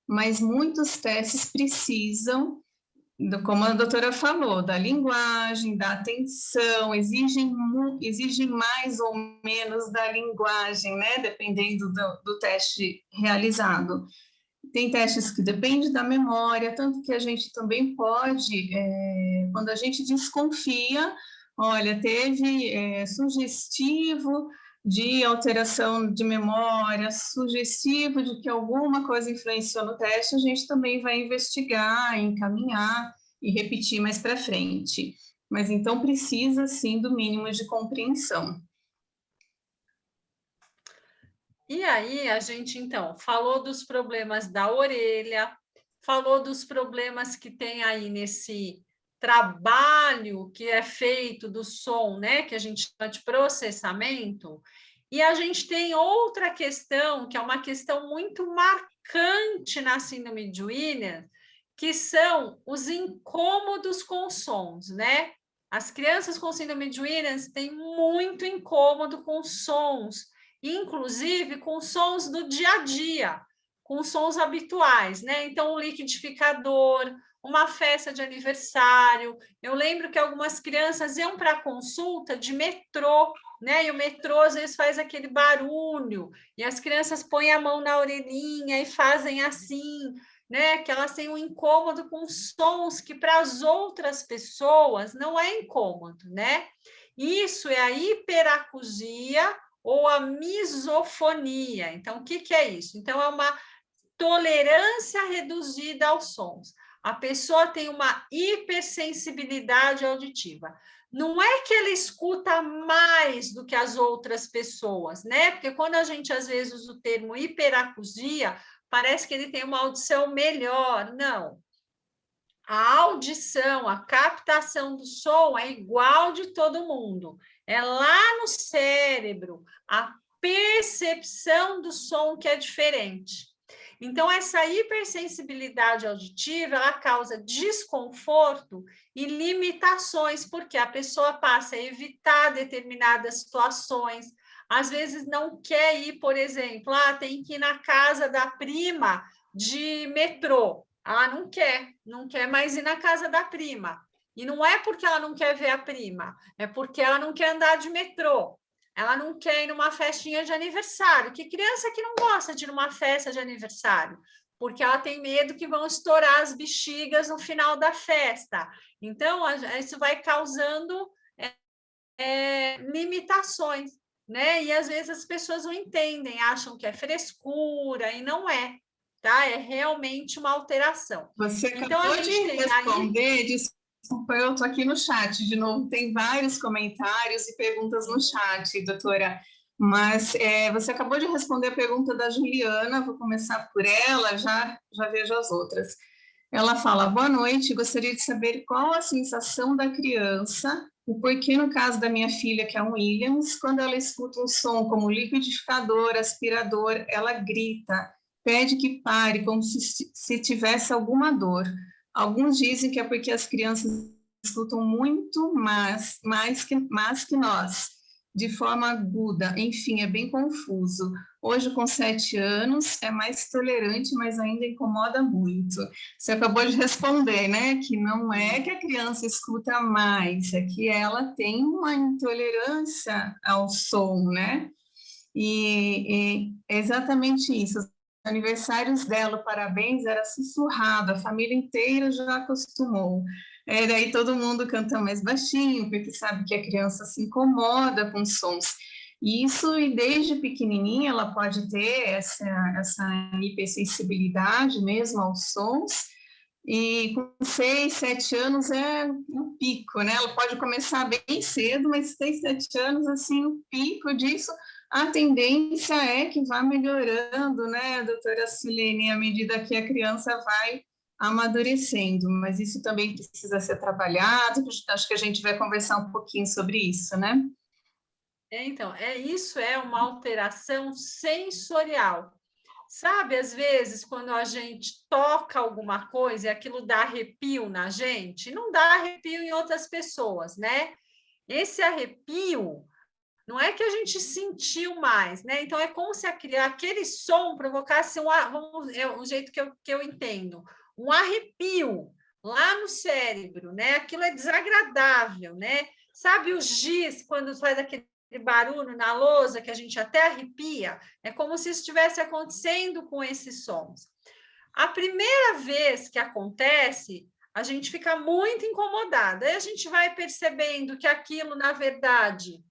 mas muitos testes precisam, como a doutora falou, da linguagem, da atenção, exigem mais ou menos da linguagem, né? Dependendo do teste realizado. Tem testes que dependem da memória, tanto que a gente também pode, quando a gente desconfia, olha, teve sugestivo de alteração de memória, sugestivo de que alguma coisa influenciou no teste, a gente também vai investigar, encaminhar e repetir mais para frente. Mas então precisa, sim, do mínimo de compreensão. E aí, a gente, então, falou dos problemas da orelha, falou dos problemas que tem aí nesse trabalho que é feito do som, né, que a gente chama de processamento, e a gente tem outra questão, que é uma questão muito marcante na síndrome de Williams, que são os incômodos com sons, né? As crianças com síndrome de Williams têm muito incômodo com sons, inclusive com sons do dia a dia, com sons habituais, né? Então, o liquidificador, uma festa de aniversário. Eu lembro que algumas crianças iam para a consulta de metrô, né? E o metrô às vezes faz aquele barulho, e as crianças põem a mão na orelhinha e fazem assim, né? Que elas têm um incômodo com sons que para as outras pessoas não é incômodo, né? Isso é a hiperacusia ou a misofonia. Então, o que é isso? Então, é uma tolerância reduzida aos sons. A pessoa tem uma hipersensibilidade auditiva. Não é que ela escuta mais do que as outras pessoas, né? Porque quando a gente, às vezes, usa o termo hiperacusia, parece que ele tem uma audição melhor. Não. A audição, a captação do som é igual de todo mundo. É lá no cérebro, a percepção do som que é diferente. Então, essa hipersensibilidade auditiva, ela causa desconforto e limitações, porque a pessoa passa a evitar determinadas situações, às vezes não quer ir, por exemplo, tem que ir na casa da prima de metrô. Ela não quer mais ir na casa da prima. E não é porque ela não quer ver a prima, é porque ela não quer andar de metrô. Ela não quer ir numa festinha de aniversário. Que criança que não gosta de ir numa festa de aniversário? Porque ela tem medo que vão estourar as bexigas no final da festa. Então, isso vai causando limitações, né? E às vezes as pessoas não entendem, acham que é frescura, e não é. Tá? É realmente uma alteração. Você acabou de responder, desculpa, eu estou aqui no chat de novo, tem vários comentários e perguntas no chat, doutora, mas você acabou de responder a pergunta da Juliana, vou começar por ela, já vejo as outras. Ela fala, boa noite, gostaria de saber qual a sensação da criança, o porquê no caso da minha filha, que é um Williams, quando ela escuta um som como liquidificador, aspirador, ela grita, pede que pare, como se tivesse alguma dor. Alguns dizem que é porque as crianças escutam muito mais que nós. de forma aguda, enfim, é bem confuso. Hoje, com 7 anos, é mais tolerante, mas ainda incomoda muito. Você acabou de responder, né? Que não é que a criança escuta mais, é que ela tem uma intolerância ao som, né? E é exatamente isso. Os aniversários dela, o parabéns, era sussurrado, a família inteira já acostumou. Daí todo mundo canta mais baixinho, porque sabe que a criança se incomoda com sons. Isso, e desde pequenininha, ela pode ter essa hipersensibilidade mesmo aos sons, e com 6, 7 anos é um pico, né? Ela pode começar bem cedo, mas 6, 7 anos, assim, o pico disso, a tendência é que vá melhorando, né, doutora Sulene, à medida que a criança vai amadurecendo, mas isso também precisa ser trabalhado, acho que a gente vai conversar um pouquinho sobre isso, né? Então, isso é uma alteração sensorial. Sabe, às vezes, quando a gente toca alguma coisa e aquilo dá arrepio na gente, não dá arrepio em outras pessoas, né? Esse arrepio não é que a gente sentiu mais, né? Então, é como se aquele som provocasse um jeito que eu entendo, um arrepio lá no cérebro, né? Aquilo é desagradável, né? Sabe o giz, quando faz aquele barulho na lousa que a gente até arrepia? É como se estivesse acontecendo com esses sons. A primeira vez que acontece, a gente fica muito incomodada. Aí a gente vai percebendo que aquilo, na verdade,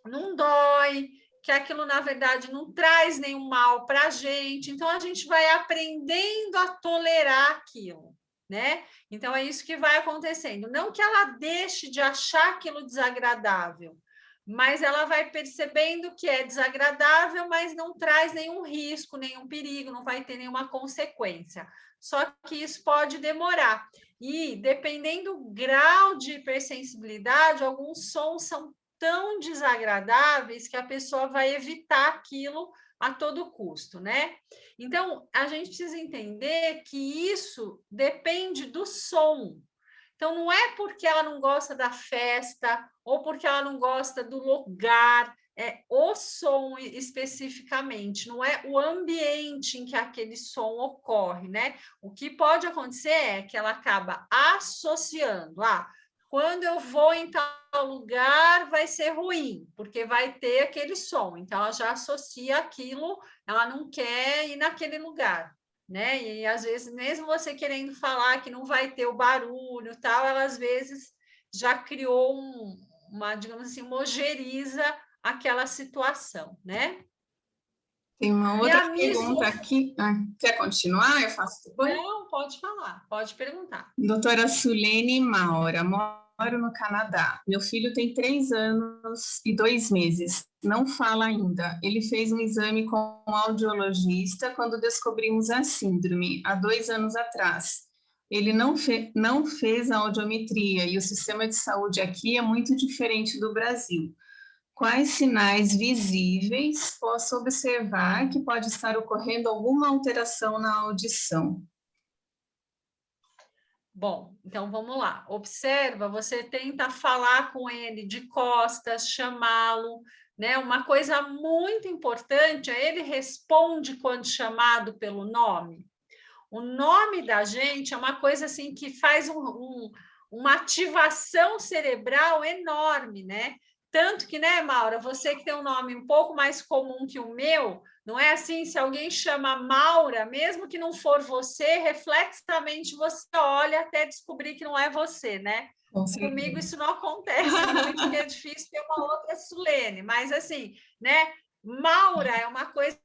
não dói, que aquilo, na verdade, não traz nenhum mal para a gente. Então, a gente vai aprendendo a tolerar aquilo, né? Então, é isso que vai acontecendo. Não que ela deixe de achar aquilo desagradável, mas ela vai percebendo que é desagradável, mas não traz nenhum risco, nenhum perigo, não vai ter nenhuma consequência. Só que isso pode demorar. E, dependendo do grau de hipersensibilidade, alguns sons são tão desagradáveis que a pessoa vai evitar aquilo a todo custo, né? Então, a gente precisa entender que isso depende do som. Então, não é porque ela não gosta da festa ou porque ela não gosta do lugar, é o som especificamente, não é o ambiente em que aquele som ocorre, né? O que pode acontecer é que ela acaba associando, quando eu vou em tal lugar vai ser ruim, porque vai ter aquele som. Então, ela já associa aquilo, ela não quer ir naquele lugar, né? E às vezes, mesmo você querendo falar que não vai ter o barulho, tal, ela às vezes já criou uma, digamos assim, uma ojeriza aquela situação, né? Tem uma outra pergunta aqui. Quer continuar? Eu faço depois? Não, pode falar, pode perguntar. Doutora Sulene Maura, moro no Canadá. Meu filho tem 3 anos e 2 meses. Não fala ainda. Ele fez um exame com um audiologista quando descobrimos a síndrome, há 2 anos atrás. Ele não fez a audiometria e o sistema de saúde aqui é muito diferente do Brasil. Quais sinais visíveis posso observar que pode estar ocorrendo alguma alteração na audição? Bom, então vamos lá. Observa, você tenta falar com ele de costas, chamá-lo, né? Uma coisa muito importante é ele responde quando chamado pelo nome. O nome da gente é uma coisa assim que faz uma ativação cerebral enorme, né? Tanto que, né, Maura, você que tem um nome um pouco mais comum que o meu, não é assim? Se alguém chama Maura, mesmo que não for você, reflexamente você olha até descobrir que não é você, né? Comigo isso não acontece muito, porque é difícil ter uma outra Sulene, mas assim, né? Maura é uma coisa.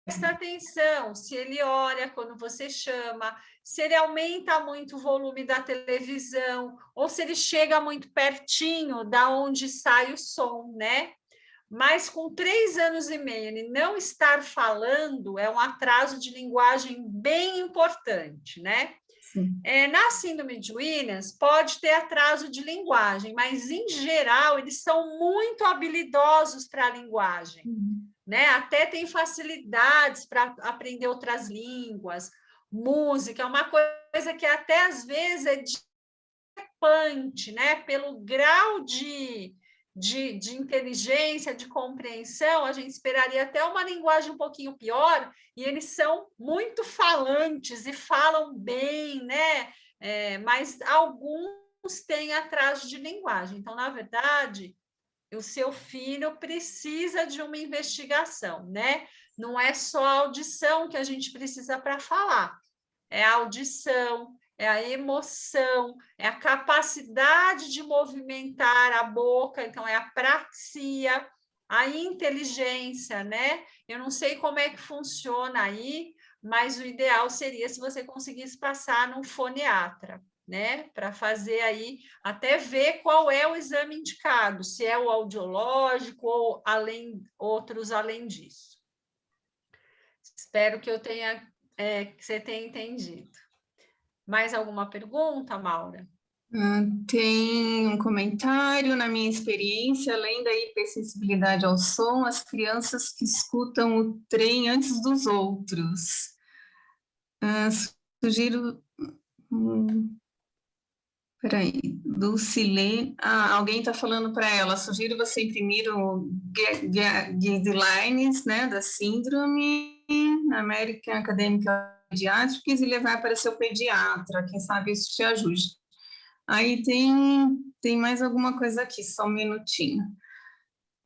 Presta atenção se ele olha quando você chama, se ele aumenta muito o volume da televisão, ou se ele chega muito pertinho da onde sai o som, né? Mas com 3 anos e meio, ele não estar falando é um atraso de linguagem bem importante, né? Na síndrome de Williams, pode ter atraso de linguagem, mas, em geral, eles são muito habilidosos para a linguagem. Né? Até tem facilidades para aprender outras línguas, música, é uma coisa que até às vezes é preocupante, né? Pelo grau de inteligência, de compreensão, a gente esperaria até uma linguagem um pouquinho pior, e eles são muito falantes e falam bem, né? Mas alguns têm atraso de linguagem. Então, na verdade, o seu filho precisa de uma investigação, né? Não é só a audição que a gente precisa para falar, é a audição, é a emoção, é a capacidade de movimentar a boca, então é a praxia, a inteligência, né? Eu não sei como é que funciona aí, mas o ideal seria se você conseguisse passar num foniatra, né? Para fazer aí, até ver qual é o exame indicado, se é o audiológico ou outros além disso. Espero que que você tenha entendido. Mais alguma pergunta, Maura? Tem um comentário. Na minha experiência, além da hipersensibilidade ao som, as crianças que escutam o trem antes dos outros. Sugiro... Peraí, Lucilene... alguém está falando para ela. Sugiro você imprimir o guidelines, né, da síndrome na American Academy of Pediatrics e levar para seu pediatra. Quem sabe isso te ajude. Aí tem mais alguma coisa aqui, só um minutinho.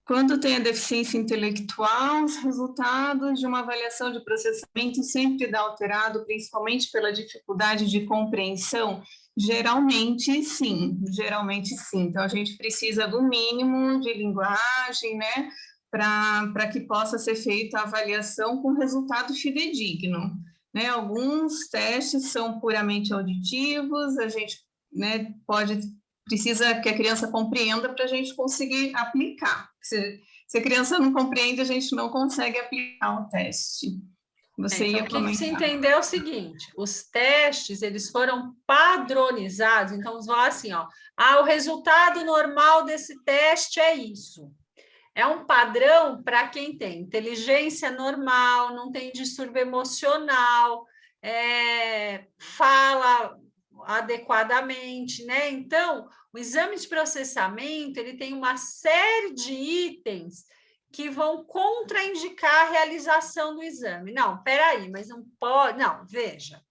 Quando tem a deficiência intelectual, os resultados de uma avaliação de processamento sempre dá alterado, principalmente pela dificuldade de compreensão? Geralmente sim. Então, a gente precisa do mínimo de linguagem, né, para que possa ser feita a avaliação com resultado fidedigno, né? Alguns testes são puramente auditivos, a gente, né, precisa que a criança compreenda para a gente conseguir aplicar. Se a criança não compreende, a gente não consegue aplicar o teste. Você ia comentar. O que você entendeu é o seguinte: os testes eles foram padronizados. Então, vamos falar assim, ó, o resultado normal desse teste é isso. É um padrão para quem tem inteligência normal, não tem distúrbio emocional, fala adequadamente, né? Então, o exame de processamento ele tem uma série de itens que vão contraindicar a realização do exame. Não, peraí, mas não pode... Não, veja,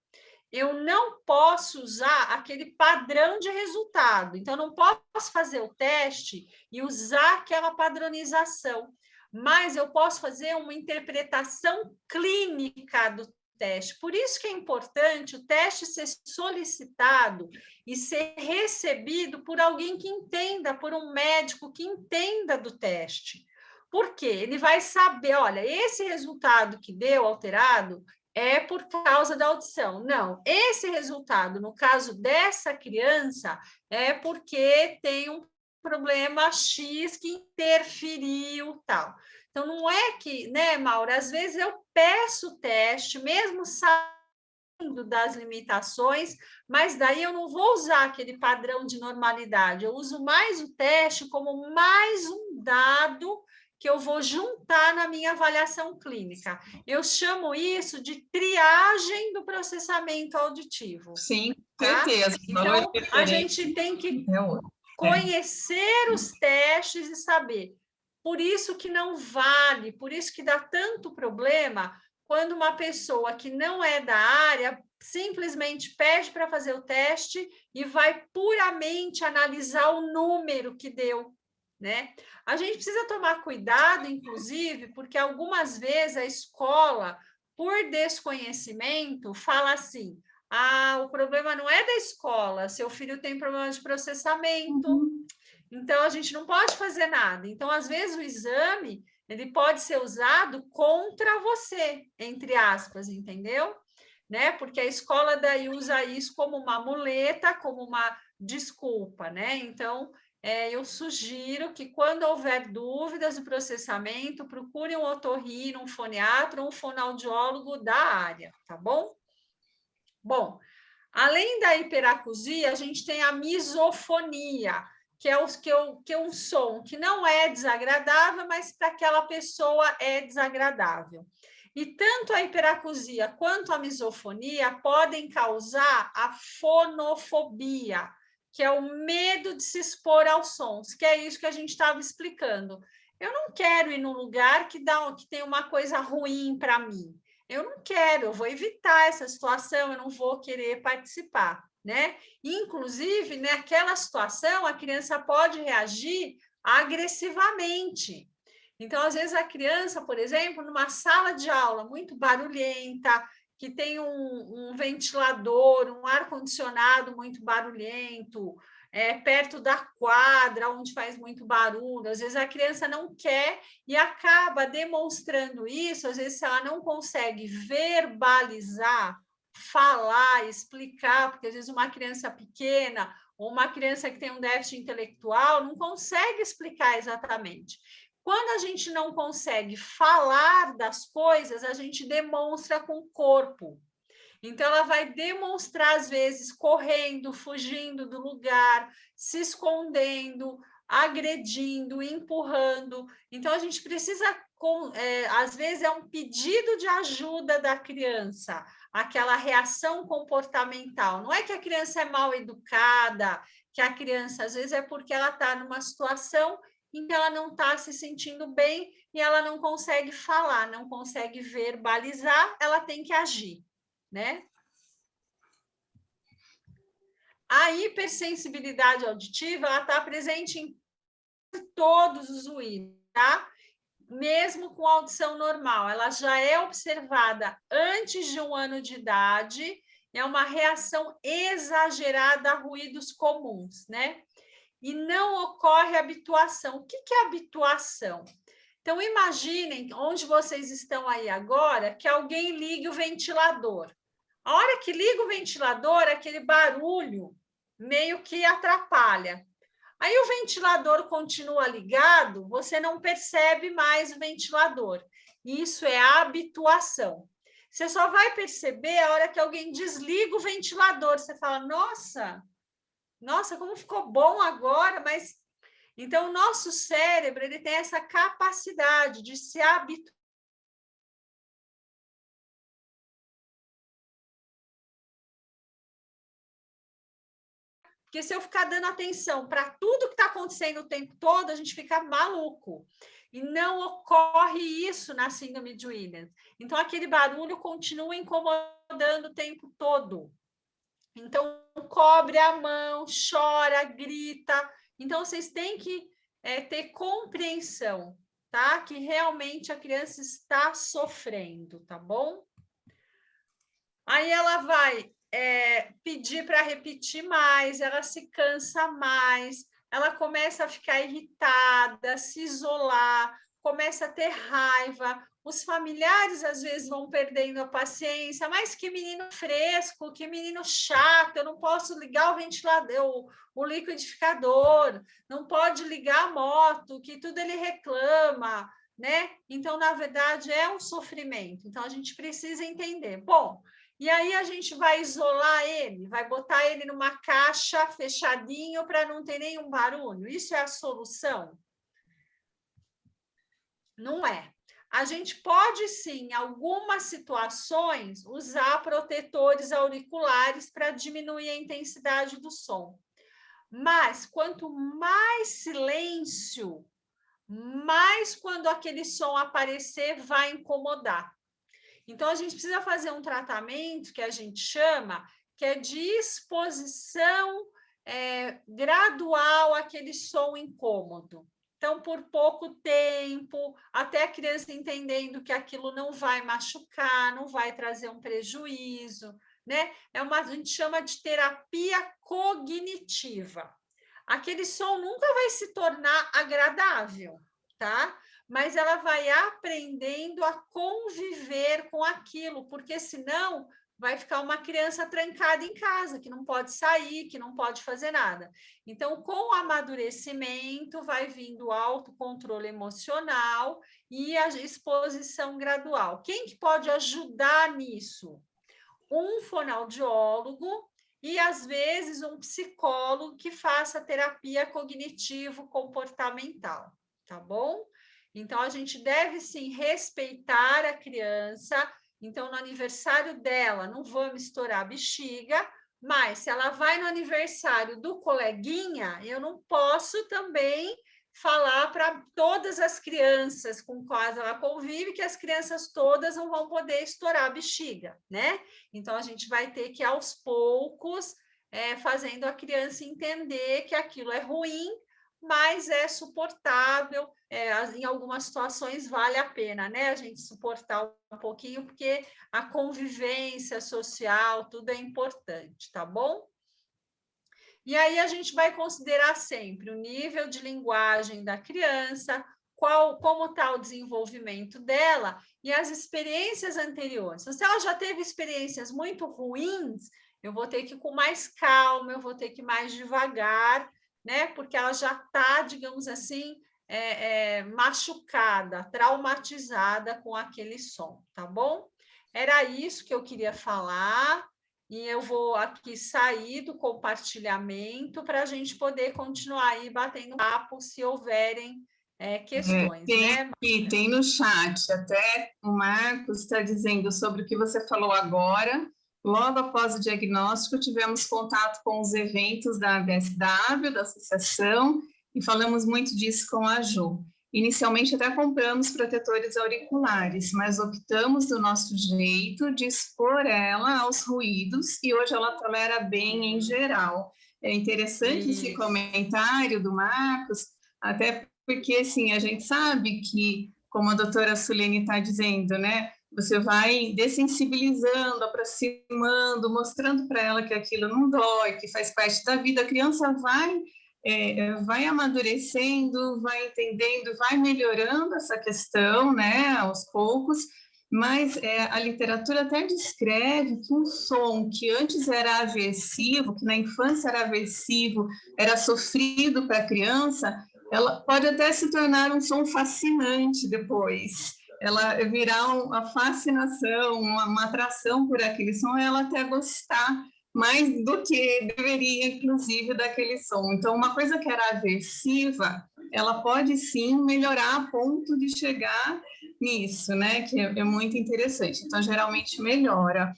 eu não posso usar aquele padrão de resultado. Então, não posso fazer o teste e usar aquela padronização, mas eu posso fazer uma interpretação clínica do teste. Por isso que é importante o teste ser solicitado e ser recebido por alguém que entenda, por um médico que entenda do teste. Por quê? Ele vai saber, olha, esse resultado que deu alterado é por causa da audição. Não, esse resultado, no caso dessa criança, é porque tem um problema X que interferiu, tal. Então, não é que, né, Maura, às vezes eu peço o teste, mesmo sabendo das limitações, mas daí eu não vou usar aquele padrão de normalidade, eu uso mais o teste como mais um dado que eu vou juntar na minha avaliação clínica. Eu chamo isso de triagem do processamento auditivo. Sim, certeza. Então, a gente tem que conhecer os testes e saber. Por isso que não vale, por isso que dá tanto problema quando uma pessoa que não é da área simplesmente pede para fazer o teste e vai puramente analisar o número que deu, né? A gente precisa tomar cuidado, inclusive, porque algumas vezes a escola, por desconhecimento, fala assim: o problema não é da escola, seu filho tem problema de processamento, então a gente não pode fazer nada. Então, às vezes, o exame ele pode ser usado contra você, entre aspas, entendeu? Né? Porque a escola daí usa isso como uma muleta, como uma desculpa, né? Então, eu sugiro que, quando houver dúvidas do processamento, procure um otorrino, um foniatra ou um fonoaudiólogo da área, tá bom? Bom, além da hiperacusia, a gente tem a misofonia, que é um som que não é desagradável, mas para aquela pessoa é desagradável. E tanto a hiperacusia quanto a misofonia podem causar a fonofobia, que é o medo de se expor aos sons, que é isso que a gente estava explicando. Eu não quero ir num lugar que tem uma coisa ruim para mim. Eu não quero, eu vou evitar essa situação, eu não vou querer participar, né? Inclusive, naquela situação, a criança pode reagir agressivamente. Então, às vezes, a criança, por exemplo, numa sala de aula muito barulhenta, que tem um ventilador, um ar-condicionado muito barulhento, perto da quadra, onde faz muito barulho, às vezes a criança não quer e acaba demonstrando isso, às vezes, se ela não consegue verbalizar, falar, explicar, porque às vezes uma criança pequena ou uma criança que tem um déficit intelectual não consegue explicar exatamente. Quando a gente não consegue falar das coisas, a gente demonstra com o corpo. Então, ela vai demonstrar, às vezes, correndo, fugindo do lugar, se escondendo, agredindo, empurrando. Então, a gente precisa, às vezes, é um pedido de ajuda da criança, aquela reação comportamental. Não é que a criança é mal educada, que a criança, às vezes, é porque ela está numa situação em que ela não está se sentindo bem e ela não consegue falar, não consegue verbalizar, ela tem que agir, né? A hipersensibilidade auditiva, ela está presente em todos os ouvidos, tá? Mesmo com audição normal, ela já é observada antes de 1 ano de idade, é uma reação exagerada a ruídos comuns, né? E não ocorre habituação. O que é habituação? Então, imaginem onde vocês estão aí agora, que alguém ligue o ventilador. A hora que liga o ventilador, aquele barulho meio que atrapalha. Aí o ventilador continua ligado, você não percebe mais o ventilador. Isso é habituação. Você só vai perceber a hora que alguém desliga o ventilador. Você fala, nossa, como ficou bom agora, mas... Então, o nosso cérebro ele tem essa capacidade de se habituar. Porque se eu ficar dando atenção para tudo que está acontecendo o tempo todo, a gente fica maluco. E não ocorre isso na síndrome de Williams. Então, aquele barulho continua incomodando o tempo todo. Então, cobre a mão, chora, grita. Então, vocês têm que ter compreensão, tá? Que realmente a criança está sofrendo, tá bom? Aí ela vai pedir para repetir mais, ela se cansa mais, ela começa a ficar irritada, se isolar, começa a ter raiva. Os familiares, às vezes, vão perdendo a paciência. Mas que menino fresco, que menino chato, eu não posso ligar o ventilador, o liquidificador, não pode ligar a moto, que tudo ele reclama, né? Então, na verdade, é um sofrimento. Então, a gente precisa entender. Bom, e aí a gente vai isolar ele, vai botar ele numa caixa fechadinho para não ter nenhum barulho. Isso é a solução? Não é. A gente pode, sim, em algumas situações, usar protetores auriculares para diminuir a intensidade do som. Mas, quanto mais silêncio, mais quando aquele som aparecer, vai incomodar. Então, a gente precisa fazer um tratamento que a gente chama, que é de exposição gradual àquele som incômodo. Então, por pouco tempo, até a criança entendendo que aquilo não vai machucar, não vai trazer um prejuízo, né? A gente chama de terapia cognitiva. Aquele som nunca vai se tornar agradável, tá? Mas ela vai aprendendo a conviver com aquilo, porque senão vai ficar uma criança trancada em casa, que não pode sair, que não pode fazer nada. Então, com o amadurecimento, vai vindo o autocontrole emocional e a exposição gradual. Quem que pode ajudar nisso? Um fonoaudiólogo e, às vezes, um psicólogo que faça terapia cognitivo-comportamental, tá bom? Então, a gente deve, sim, respeitar a criança. Então, no aniversário dela, não vamos estourar a bexiga, Mas se ela vai no aniversário do coleguinha, eu não posso também falar para todas as crianças com quais ela convive que as crianças todas não vão poder estourar a bexiga, né? Então, a gente vai ter que, aos poucos, fazendo a criança entender que aquilo é ruim, mas é suportável, em algumas situações vale a pena, né? A gente suportar um pouquinho, porque a convivência social, tudo é importante, tá bom? E aí a gente vai considerar sempre o nível de linguagem da criança, como está o desenvolvimento dela e as experiências anteriores. Se ela já teve experiências muito ruins, eu vou ter que ir com mais calma, eu vou ter que ir mais devagar, né? Porque ela já está, digamos assim, machucada, traumatizada com aquele som, tá bom? Era isso que eu queria falar. E eu vou aqui sair do compartilhamento para a gente poder continuar aí batendo papo se houverem questões. Né? Tem no chat, até o Marcos está dizendo sobre o que você falou agora. Logo após o diagnóstico, tivemos contato com os eventos da ABSW, da associação, e falamos muito disso com a Jo. Inicialmente até compramos protetores auriculares, mas optamos do nosso jeito de expor ela aos ruídos e hoje ela tolera bem em geral. É interessante esse comentário do Marcos, até porque assim, a gente sabe que, como a doutora Sulene está dizendo, né? Você vai dessensibilizando, aproximando, mostrando para ela que aquilo não dói, que faz parte da vida. A criança vai amadurecendo, vai entendendo, vai melhorando essa questão, né, aos poucos, mas a literatura até descreve que um som que antes era aversivo, que na infância era aversivo, era sofrido para a criança, ela pode até se tornar um som fascinante depois. Ela virar uma fascinação, uma atração por aquele som, ela até gostar mais do que deveria, inclusive, daquele som. Então, uma coisa que era aversiva, ela pode sim melhorar a ponto de chegar nisso, né? Que é muito interessante. Então, geralmente melhora.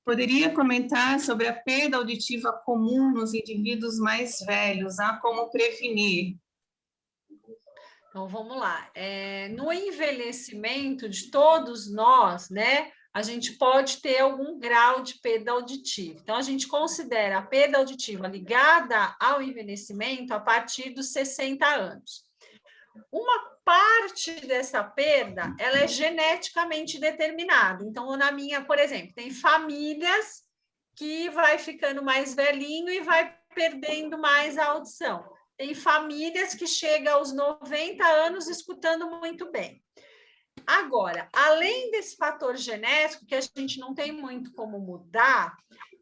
Poderia comentar sobre a perda auditiva comum nos indivíduos mais velhos, como prevenir? Então, vamos lá. No envelhecimento de todos nós, né? A gente pode ter algum grau de perda auditiva. Então, a gente considera a perda auditiva ligada ao envelhecimento a partir dos 60 anos. Uma parte dessa perda, ela é geneticamente determinada. Então, por exemplo, tem famílias que vai ficando mais velhinho e vai perdendo mais a audição. Tem famílias que chegam aos 90 anos escutando muito bem. Agora, além desse fator genético, que a gente não tem muito como mudar,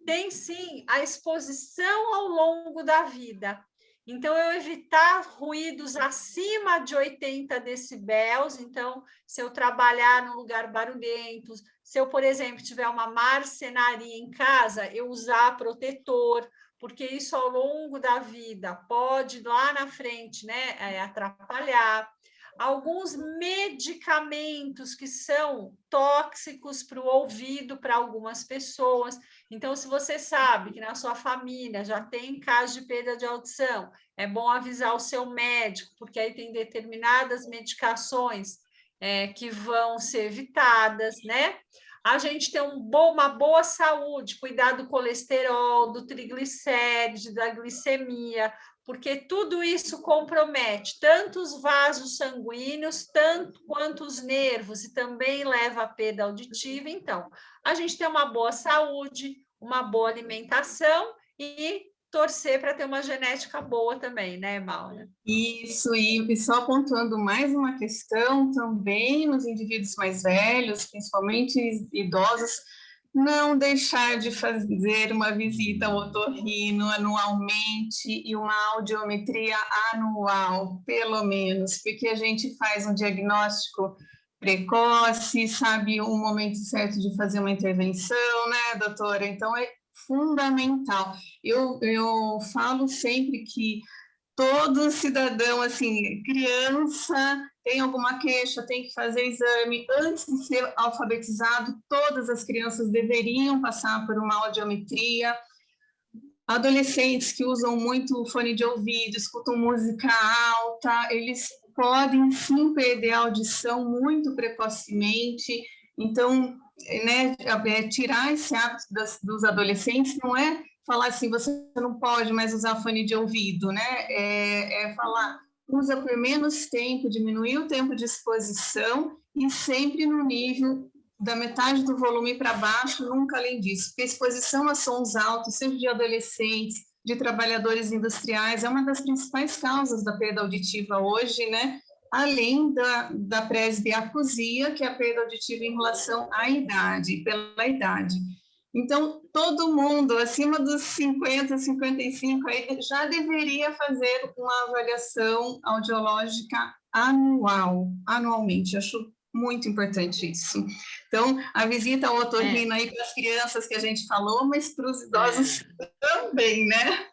tem sim a exposição ao longo da vida. Então, eu evitar ruídos acima de 80 decibéis. Então, se eu trabalhar num lugar barulhento, se eu, por exemplo, tiver uma marcenaria em casa, eu usar protetor, porque isso ao longo da vida pode, lá na frente, né, atrapalhar. Alguns medicamentos que são tóxicos para o ouvido para algumas pessoas. Então, se você sabe que na sua família já tem caso de perda de audição, é bom avisar o seu médico, porque aí tem determinadas medicações que vão ser evitadas, né? A gente tem uma boa saúde, cuidar do colesterol, do triglicéride, da glicemia, porque tudo isso compromete tanto os vasos sanguíneos, tanto quanto os nervos, e também leva à perda auditiva. Então, a gente tem uma boa saúde, uma boa alimentação e torcer para ter uma genética boa também, né, Maura? Isso, e só apontando mais uma questão também nos indivíduos mais velhos, principalmente idosos, não deixar de fazer uma visita ao otorrino anualmente e uma audiometria anual, pelo menos, porque a gente faz um diagnóstico precoce, sabe o momento certo de fazer uma intervenção, né, doutora? Então, é fundamental. Eu falo sempre que todo cidadão, assim, criança, tem alguma queixa, tem que fazer exame. Antes de ser alfabetizado, todas as crianças deveriam passar por uma audiometria. Adolescentes que usam muito fone de ouvido, escutam música alta, eles podem sim perder a audição muito precocemente. Então, né, tirar esse hábito dos adolescentes não é falar assim, você não pode mais usar fone de ouvido, né? É falar, usa por menos tempo, diminuir o tempo de exposição e sempre no nível da metade do volume para baixo, nunca além disso. Porque a exposição a sons altos, seja de adolescentes, de trabalhadores industriais, é uma das principais causas da perda auditiva hoje, né? Além da presbiacusia, que é a perda auditiva em relação à idade, pela idade. Então, todo mundo acima dos 50, 55 aí, já deveria fazer uma avaliação audiológica anualmente. Eu acho muito importante isso. Então, a visita ao otorrino aí para as crianças que a gente falou, mas para os idosos também, né?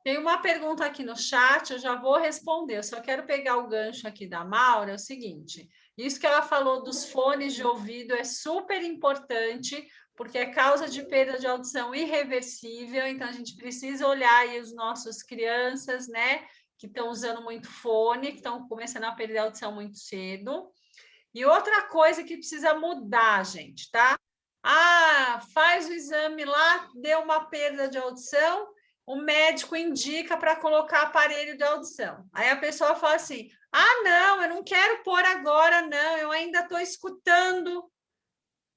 Tem uma pergunta aqui no chat, eu já vou responder. Eu só quero pegar o gancho aqui da Maura, é o seguinte: isso que ela falou dos fones de ouvido é super importante, porque é causa de perda de audição irreversível, então a gente precisa olhar aí os nossos crianças, né, que estão usando muito fone, que estão começando a perder a audição muito cedo. E outra coisa que precisa mudar, gente, tá? Ah, faz o exame lá, deu uma perda de audição, o médico indica para colocar aparelho de audição. Aí a pessoa fala assim: ah, não, eu não quero pôr agora, não, eu ainda estou escutando.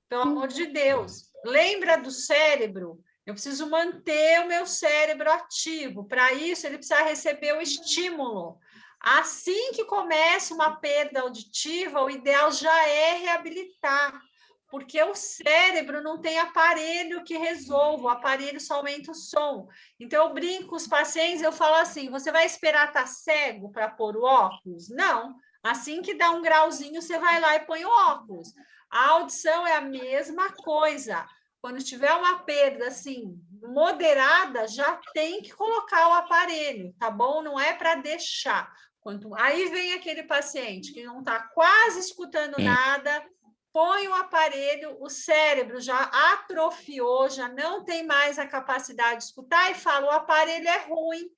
Pelo amor de Deus, lembra do cérebro? Eu preciso manter o meu cérebro ativo. Para isso, ele precisa receber o estímulo. Assim que começa uma perda auditiva, o ideal já é reabilitar, porque o cérebro não tem aparelho que resolva, o aparelho só aumenta o som. Então, eu brinco com os pacientes, eu falo assim: você vai esperar estar cego para pôr o óculos? Não. Assim que dá um grauzinho, você vai lá e põe o óculos. A audição é a mesma coisa. Quando tiver uma perda assim moderada, já tem que colocar o aparelho, tá bom? Não é para deixar. Aí vem aquele paciente que não está quase escutando nada, põe o aparelho, o cérebro já atrofiou, já não tem mais a capacidade de escutar e fala: o aparelho é ruim,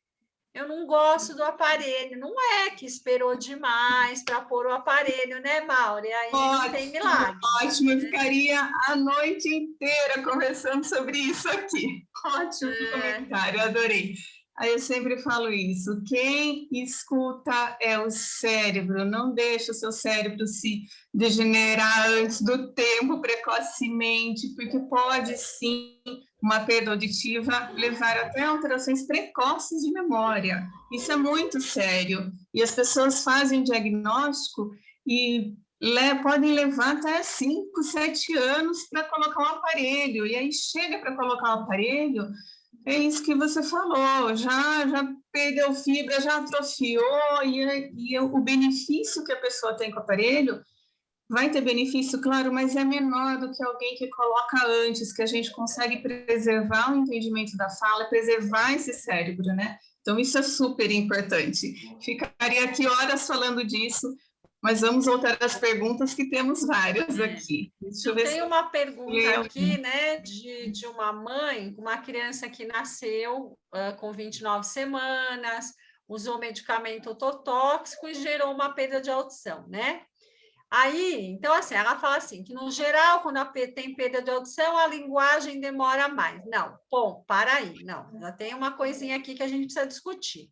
eu não gosto do aparelho. Não é que esperou demais para pôr o aparelho, né, Maura? E aí não tem milagre. Ótimo, eu ficaria a noite inteira conversando sobre isso aqui. Ótimo comentário, adorei. Aí eu sempre falo isso: quem escuta é o cérebro, não deixa o seu cérebro se degenerar antes do tempo, precocemente, porque pode sim uma perda auditiva levar até alterações precoces de memória. Isso é muito sério. E as pessoas fazem diagnóstico e podem levar até 5, 7 anos para colocar um aparelho. E aí chega para colocar o aparelho, é isso que você falou, já perdeu fibra, já atrofiou, e o benefício que a pessoa tem com o aparelho vai ter benefício, claro, mas é menor do que alguém que coloca antes, que a gente consegue preservar o entendimento da fala, preservar esse cérebro, né? Então, isso é super importante. Ficaria aqui horas falando disso, mas vamos voltar às perguntas, que temos várias aqui. Deixa eu ver. Tem uma pergunta aqui, né, de uma mãe, uma criança que nasceu com 29 semanas, usou medicamento ototóxico e gerou uma perda de audição, né? Aí, então, assim, ela fala assim, que no geral, quando tem perda de audição, a linguagem demora mais. Não, bom, para aí, não, já tem uma coisinha aqui que a gente precisa discutir.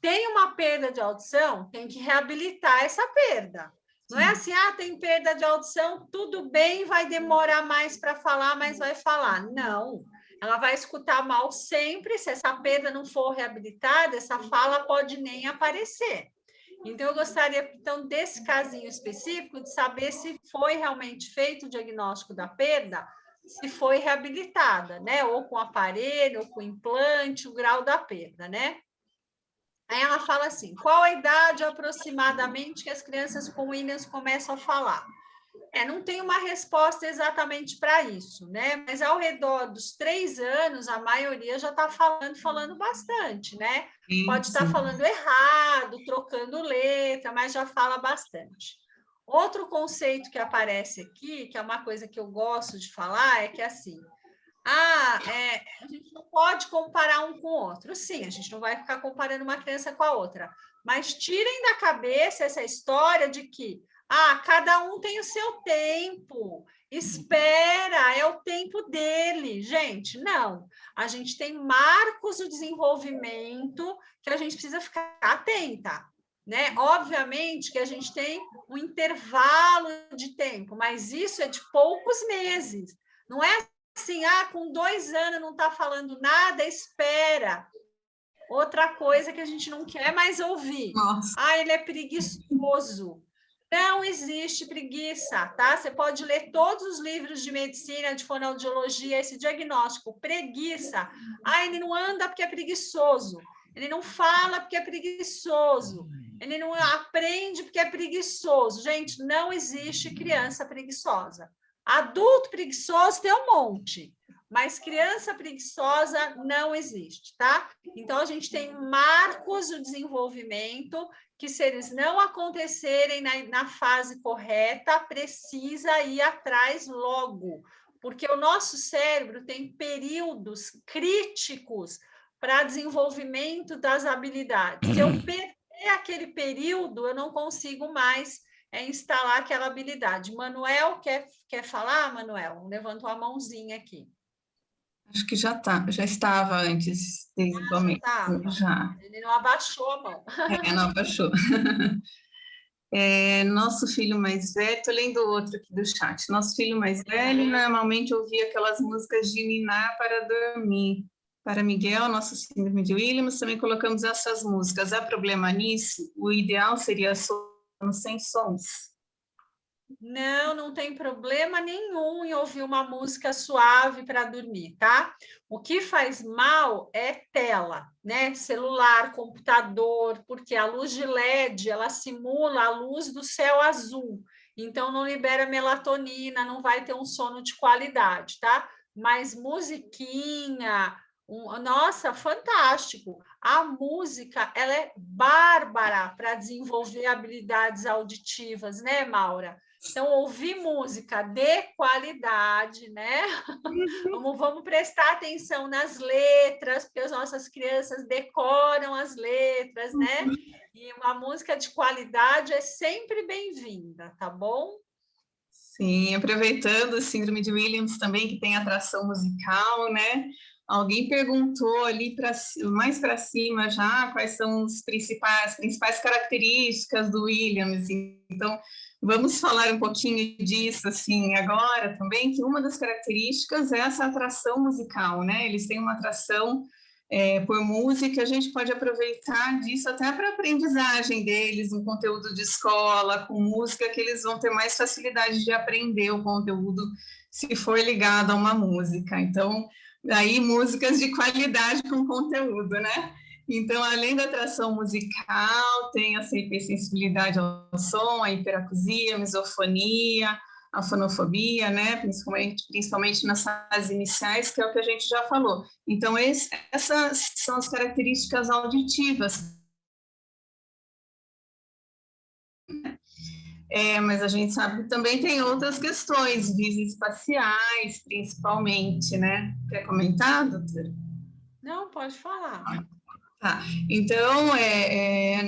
Tem uma perda de audição, tem que reabilitar essa perda. Não é assim: ah, tem perda de audição, tudo bem, vai demorar mais para falar, mas vai falar. Não, ela vai escutar mal sempre. Se essa perda não for reabilitada, essa fala pode nem aparecer. Então, eu gostaria, então, desse casinho específico, de saber se foi realmente feito o diagnóstico da perda, se foi reabilitada, né? Ou com aparelho, ou com implante, o grau da perda, né? Aí ela fala assim: qual a idade aproximadamente que as crianças com Williams começam a falar? Não tem uma resposta exatamente para isso, né? Mas ao redor dos 3 anos, a maioria já está falando bastante, né? Pode estar falando errado, trocando letra, mas já fala bastante. Outro conceito que aparece aqui, que é uma coisa que eu gosto de falar, é que assim, a gente não pode comparar um com o outro. Sim, a gente não vai ficar comparando uma criança com a outra. Mas tirem da cabeça essa história de que cada um tem o seu tempo, espera, é o tempo dele. Gente, não. A gente tem marcos do desenvolvimento que a gente precisa ficar atenta, né? Obviamente que a gente tem um intervalo de tempo, mas isso é de poucos meses. Não é assim, com 2 anos não está falando nada, espera. Outra coisa que a gente não quer mais ouvir. Nossa. Ele é preguiçoso. Não existe preguiça, tá? Você pode ler todos os livros de medicina, de fonoaudiologia, esse diagnóstico. Preguiça. Ele não anda porque é preguiçoso. Ele não fala porque é preguiçoso. Ele não aprende porque é preguiçoso. Gente, não existe criança preguiçosa. Adulto preguiçoso tem um monte, mas criança preguiçosa não existe, tá? Então, a gente tem marcos do desenvolvimento que, se eles não acontecerem na fase correta, precisa ir atrás logo, porque o nosso cérebro tem períodos críticos para desenvolvimento das habilidades. Se eu perder aquele período, eu não consigo mais instalar aquela habilidade. Manuel, quer falar, Manuel? Levantou a mãozinha aqui. Acho que já estava antes desse momento. Já. Ele não abaixou a mão. Não abaixou. Nosso filho mais velho, estou lendo outro aqui do chat. Nosso filho mais velho normalmente ouvia aquelas músicas de ninar para dormir. Para Miguel, nosso síndrome de Williams, também colocamos essas músicas. Há problema nisso? O ideal seria sono sem sons. Não tem problema nenhum em ouvir uma música suave para dormir, tá? O que faz mal é tela, né? Celular, computador, porque a luz de LED, ela simula a luz do céu azul, então não libera melatonina, não vai ter um sono de qualidade, tá? Mas musiquinha, nossa, fantástico! A música, ela é bárbara para desenvolver habilidades auditivas, né, Maura? Então, ouvir música de qualidade, né? Vamos prestar atenção nas letras, porque as nossas crianças decoram as letras, né? E uma música de qualidade é sempre bem-vinda, tá bom? Sim, aproveitando a síndrome de Williams também, que tem atração musical, né? Alguém perguntou ali mais para cima já quais são as principais características do Williams. Então, vamos falar um pouquinho disso assim agora também, que uma das características é essa atração musical, né? Eles têm uma atração por música, a gente pode aproveitar disso até para a aprendizagem deles, um conteúdo de escola, com música, que eles vão ter mais facilidade de aprender o conteúdo se for ligado a uma música. Então, aí músicas de qualidade com conteúdo, né? Então, além da atração musical, tem essa hipersensibilidade ao som, a hiperacusia, a misofonia, a fonofobia, né? Principalmente nas fases iniciais, que é o que a gente já falou. Então, essas são as características auditivas. Mas a gente sabe que também tem outras questões, visoespaciais, principalmente, né? Quer comentar, doutora? Não, pode falar. Tá. Então,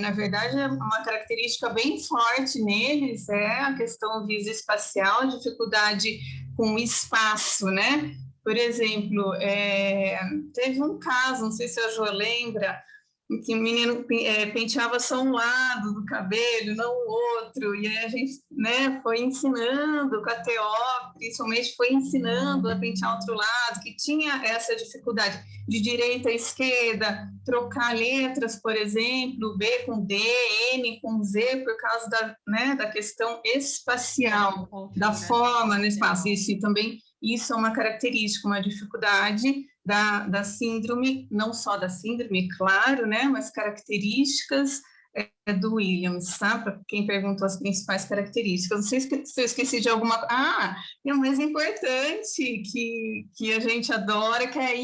na verdade, uma característica bem forte neles é a questão visoespacial, dificuldade com o espaço, né? Por exemplo, teve um caso, não sei se a Jo lembra, que o menino penteava só um lado do cabelo, não o outro, e aí a gente, né, foi ensinando com a TO, principalmente foi ensinando a pentear outro lado, que tinha essa dificuldade de direita a esquerda, trocar letras, por exemplo, B com D, N com Z, por causa da questão espacial, da forma no espaço. Isso também, isso é uma característica, uma dificuldade da síndrome, não só da síndrome, claro, né, mas características do Williams, tá? Para quem perguntou as principais características. Não sei se eu esqueci de alguma... e o mais importante que a gente adora, que é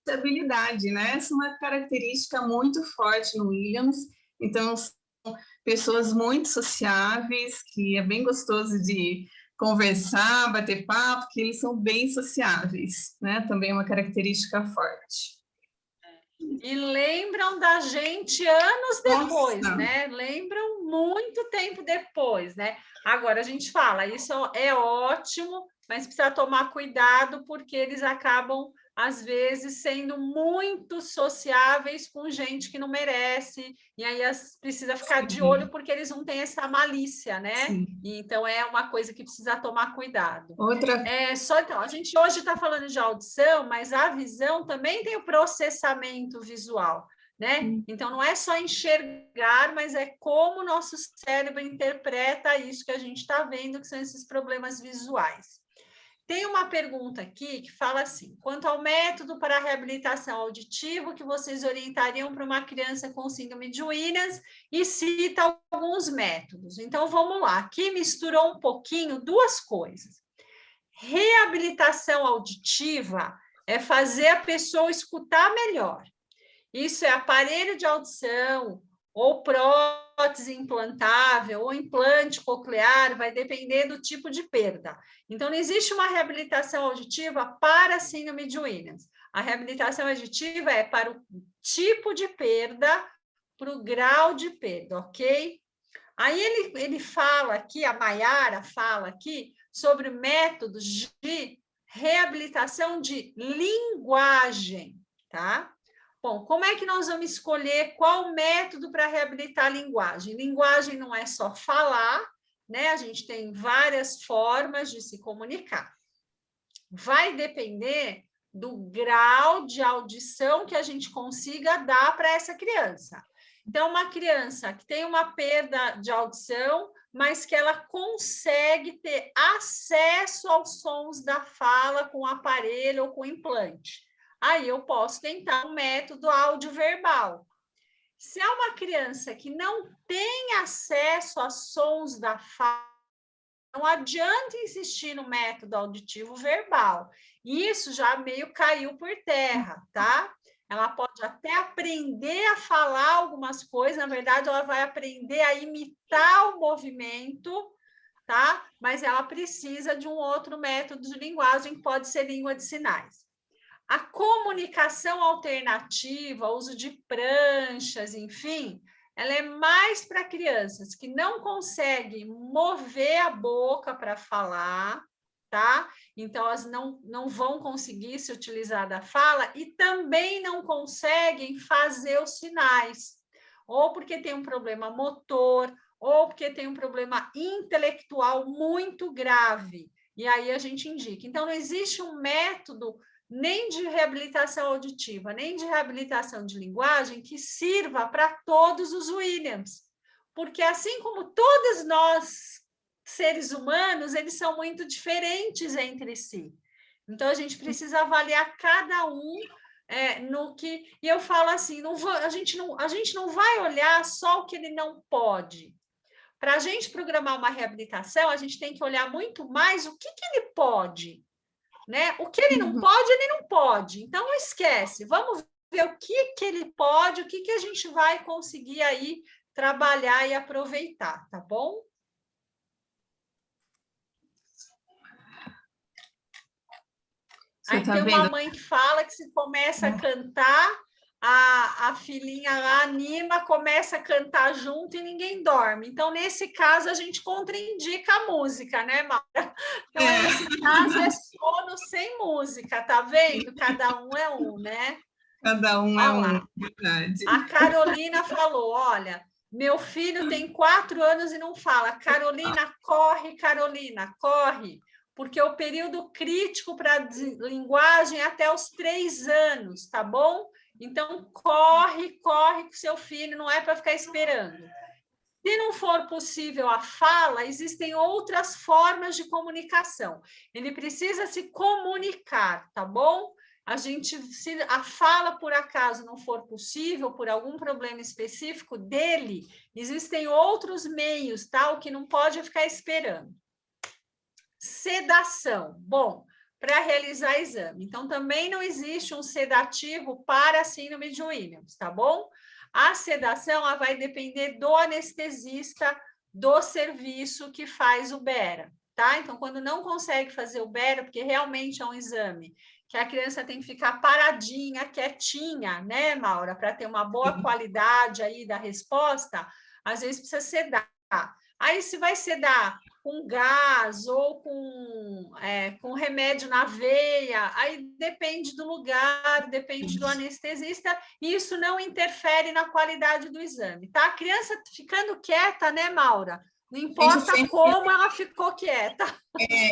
a habilidade, né? Essa é uma característica muito forte no Williams. Então, são pessoas muito sociáveis, que é bem gostoso de conversar, bater papo, que eles são bem sociáveis, né? Também é uma característica forte. E lembram da gente anos depois, Nossa. né? Lembram muito tempo depois, né? Agora a gente fala, isso é ótimo, mas precisa tomar cuidado porque eles acabam, às vezes, sendo muito sociáveis com gente que não merece, e aí precisa ficar de olho porque eles não têm essa malícia, né? Sim. Então é uma coisa que precisa tomar cuidado. Outra... Então, a gente hoje está falando de audição, mas a visão também tem o processamento visual, né? Então, não é só enxergar, mas é como o nosso cérebro interpreta isso que a gente está vendo, que são esses problemas visuais. Tem uma pergunta aqui que fala assim: quanto ao método para a reabilitação auditiva que vocês orientariam para uma criança com síndrome de Williams, e cita alguns métodos. Então, vamos lá. Aqui misturou um pouquinho duas coisas. Reabilitação auditiva é fazer a pessoa escutar melhor. Isso é aparelho de audição, ou prótese implantável, ou implante coclear, vai depender do tipo de perda. Então, não existe uma reabilitação auditiva para síndrome de Williams. A reabilitação auditiva é para o tipo de perda, para o grau de perda, ok? Aí ele fala aqui, a Maiara fala aqui, sobre métodos de reabilitação de linguagem, tá? Bom, como é que nós vamos escolher qual método para reabilitar a linguagem? Linguagem não é só falar, né? A gente tem várias formas de se comunicar. Vai depender do grau de audição que a gente consiga dar para essa criança. Então, uma criança que tem uma perda de audição, mas que ela consegue ter acesso aos sons da fala com aparelho ou com implante. Aí eu posso tentar um método audioverbal. Se é uma criança que não tem acesso a sons da fala, não adianta insistir no método auditivo verbal. Isso já meio caiu por terra, tá? Ela pode até aprender a falar algumas coisas, na verdade, ela vai aprender a imitar o movimento, tá? Mas ela precisa de um outro método de linguagem, que pode ser língua de sinais. A comunicação alternativa, o uso de pranchas, enfim, ela é mais para crianças que não conseguem mover a boca para falar, tá? Então, elas não vão conseguir se utilizar da fala e também não conseguem fazer os sinais, ou porque tem um problema motor, ou porque tem um problema intelectual muito grave. E aí a gente indica. Então, não existe um método nem de reabilitação auditiva, nem de reabilitação de linguagem que sirva para todos os Williams. Porque assim como todos nós, seres humanos, eles são muito diferentes entre si. Então, a gente precisa avaliar cada um no que... E eu falo assim, a gente não vai olhar só o que ele não pode. Para a gente programar uma reabilitação, a gente tem que olhar muito mais o que ele pode. Né? O que ele não pode, ele não pode. Então, não esquece. Vamos ver o que ele pode, o que a gente vai conseguir aí trabalhar e aproveitar, tá bom? Aí tem uma mãe que fala que se começa a cantar, a filhinha lá anima, começa a cantar junto e ninguém dorme. Então, nesse caso, a gente contraindica a música, né, Mara? Então, nesse caso, é sono sem música, tá vendo? Cada um é um, né? Cada um é um, verdade. A Carolina falou, olha, meu filho tem 4 anos e não fala. Carolina, corre. Porque o período crítico para a linguagem é até os 3 anos, tá bom? Então, corre com seu filho, não é para ficar esperando. Se não for possível a fala, existem outras formas de comunicação. Ele precisa se comunicar, tá bom? Se a fala, por acaso, não for possível, por algum problema específico dele, existem outros meios, tá? O que não pode é ficar esperando. Sedação. Bom, para realizar exame. Então, também não existe um sedativo para a síndrome de Williams, tá bom? A sedação ela vai depender do anestesista do serviço que faz o BERA, tá? Então, quando não consegue fazer o Bera, porque realmente é um exame que a criança tem que ficar paradinha, quietinha, né, Maura, para ter uma boa qualidade aí da resposta, às vezes precisa sedar. Aí, se vai sedar com gás ou com remédio na veia, aí depende do lugar, depende do anestesista, e isso não interfere na qualidade do exame, tá? A criança ficando quieta, né, Maura? Não importa como ela ficou quieta.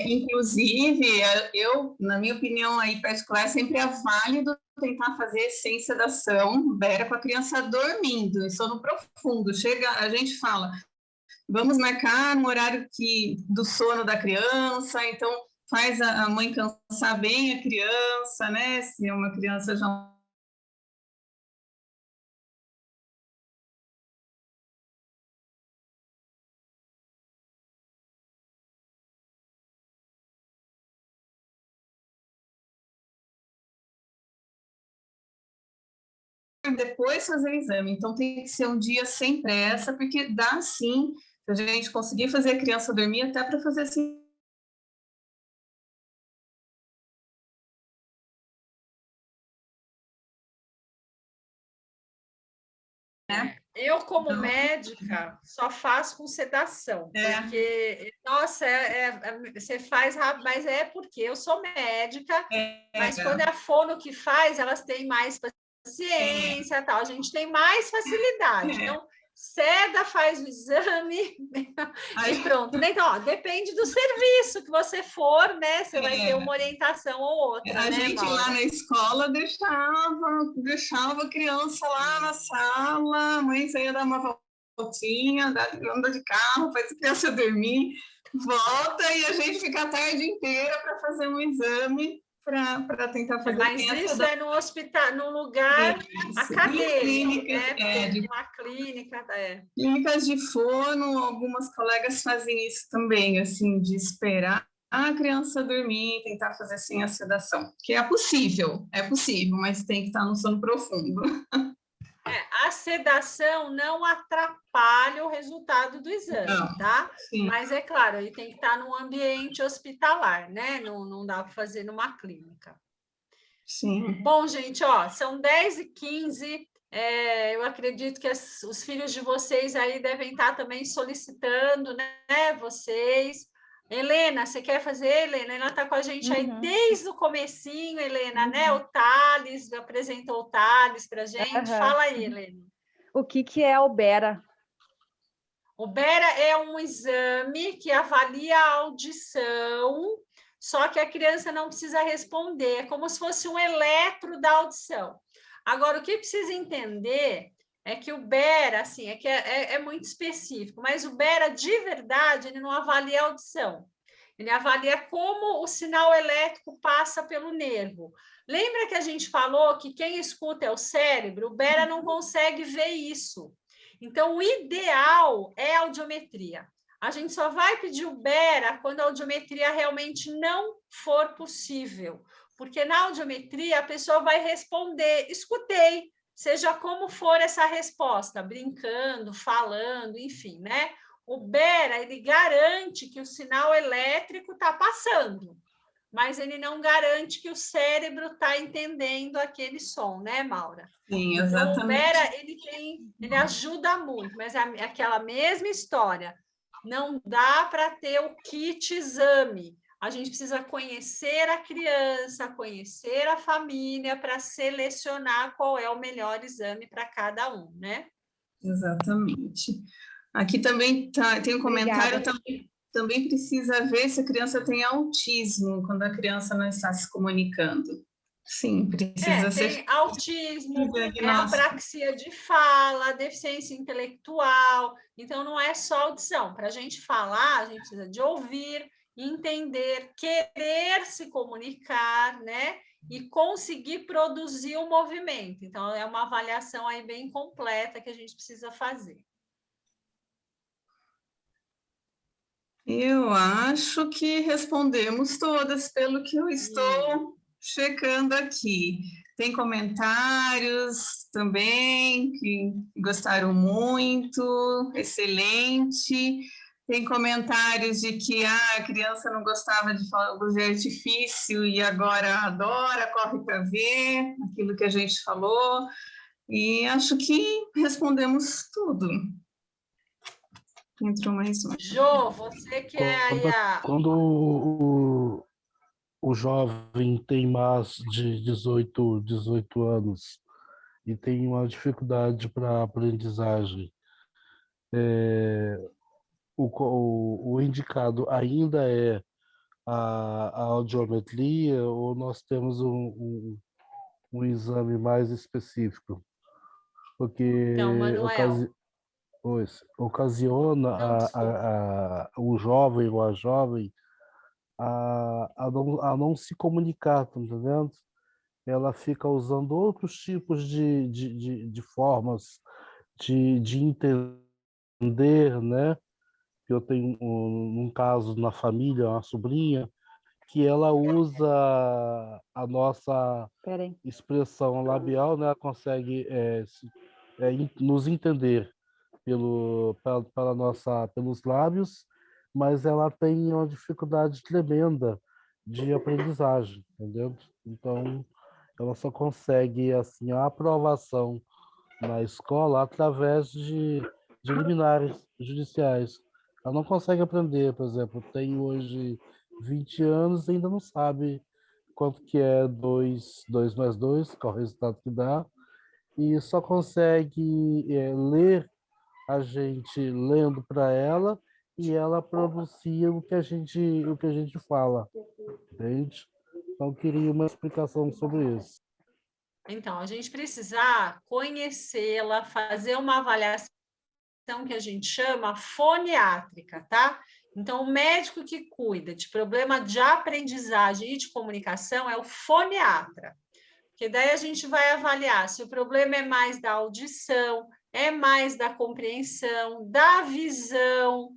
Inclusive, eu, na minha opinião aí particular, sempre é válido tentar fazer sem sedação, Bera, com a criança dormindo, em sono profundo. Chega, a gente fala, vamos marcar no horário do sono da criança, então faz a mãe cansar bem a criança, né? Se é uma criança já... Depois fazer o exame, então tem que ser um dia sem pressa, porque dá sim, se a gente conseguir fazer a criança dormir, até para fazer assim. Eu, como médica, só faço com sedação, porque, nossa, você faz rápido, mas é porque eu sou médica, mas quando é a fono que faz, elas têm mais paciência, tal, a gente tem mais facilidade. Então, seda, faz o exame e pronto. Então, ó, depende do serviço que você for, né? Você vai ter uma orientação ou outra. A gente Maura? lá na escola deixava a criança lá na sala, a mãe saía dar uma voltinha, anda de carro, faz a criança dormir, volta e a gente fica a tarde inteira para fazer um exame para tentar fazer. Mas isso é no hospital, no lugar acadêmico, né? Uma clínica. Clínicas de fono, algumas colegas fazem isso também, assim, de esperar a criança dormir, tentar fazer sem a sedação, que é possível, mas tem que estar no sono profundo. A sedação não atrapalha o resultado do exame, tá? Sim. Mas é claro, ele tem que estar num ambiente hospitalar, né? Não dá para fazer numa clínica. Sim. Bom, gente, ó, são 10h15. Eu acredito que os filhos de vocês aí devem estar também solicitando, né? Vocês. Helena, você quer fazer, Helena? Ela está com a gente aí desde o comecinho, Helena, né? O Thales, apresentou o Thales para a gente. Fala aí, Helena. O que é o Bera? O Bera é um exame que avalia a audição, só que a criança não precisa responder, é como se fosse um eletro da audição. Agora, o que precisa entender é que o Bera, assim, é muito específico, mas o Bera, de verdade, ele não avalia a audição. Ele avalia como o sinal elétrico passa pelo nervo. Lembra que a gente falou que quem escuta é o cérebro? O Bera não consegue ver isso. Então, o ideal é a audiometria. A gente só vai pedir o Bera quando a audiometria realmente não for possível, porque na audiometria a pessoa vai responder, escutei, seja como for essa resposta, brincando, falando, enfim, né? O Bera, ele garante que o sinal elétrico está passando, mas ele não garante que o cérebro está entendendo aquele som, né, Maura? Sim, exatamente. Então, o Bera, ele ajuda muito, mas é aquela mesma história. Não dá para ter o kit exame. A gente precisa conhecer a criança, conhecer a família para selecionar qual é o melhor exame para cada um, né? Exatamente. Aqui também tem um comentário, também precisa ver se a criança tem autismo, quando a criança não está se comunicando. Sim, precisa ser... Tem autismo, apraxia de fala, deficiência intelectual, então não é só audição. Para a gente falar, a gente precisa de ouvir, entender, querer se comunicar, né? E conseguir produzir o movimento. Então, é uma avaliação aí bem completa que a gente precisa fazer. Eu acho que respondemos todas, pelo que eu estou checando aqui. Tem comentários também que gostaram muito, excelente. Tem comentários de que a criança não gostava de fogos de artifício e agora adora, corre para ver aquilo que a gente falou. E acho que respondemos tudo. Entrou mais um. Jô, você que é aí Quando o jovem tem mais de 18 anos e tem uma dificuldade para aprendizagem, o indicado ainda é a audiometria ou nós temos um exame mais específico? Porque Então, Manuel. Ocasiona o jovem ou a jovem a não se comunicar, tá entendendo? Ela fica usando outros tipos de formas de entender, né? Eu tenho um caso na família, uma sobrinha, que ela usa a nossa expressão labial, né? Ela consegue nos entender pelos lábios, mas ela tem uma dificuldade tremenda de aprendizagem, entendeu? Então, ela só consegue assim a aprovação na escola através de liminares judiciais. Ela não consegue aprender, por exemplo, tem hoje 20 anos e ainda não sabe quanto que é 2 mais 2, qual é o resultado que dá, e só consegue ler a gente lendo para ela e ela pronuncia o que a gente fala, entende? Então, eu queria uma explicação sobre isso. Então, a gente precisa conhecê-la, fazer uma avaliação que a gente chama foniátrica, tá? Então, o médico que cuida de problema de aprendizagem e de comunicação é o foniatra, porque daí a gente vai avaliar se o problema é mais da audição, é mais da compreensão, da visão,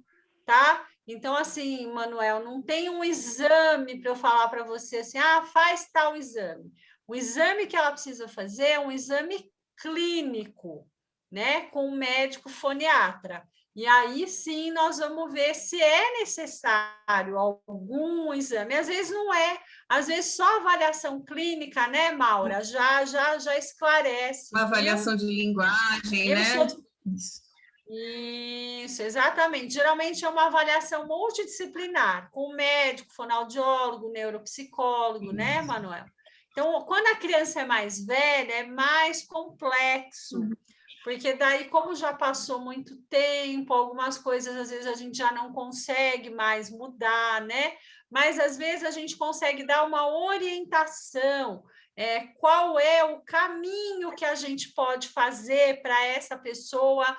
tá? Então, assim, Manuel, não tem um exame para eu falar para você assim, faz tal exame. O exame que ela precisa fazer é um exame clínico, né, com um médico foniatra. E aí sim nós vamos ver se é necessário algum exame. Às vezes não é, às vezes só avaliação clínica, né, Maura, já esclarece. Uma avaliação de linguagem, né? Isso, exatamente. Geralmente é uma avaliação multidisciplinar, com médico, fonoaudiólogo, neuropsicólogo, né, Manuel? Então, quando a criança é mais velha, é mais complexo, porque daí, como já passou muito tempo, algumas coisas às vezes a gente já não consegue mais mudar, né? Mas às vezes a gente consegue dar uma orientação, qual é o caminho que a gente pode fazer para essa pessoa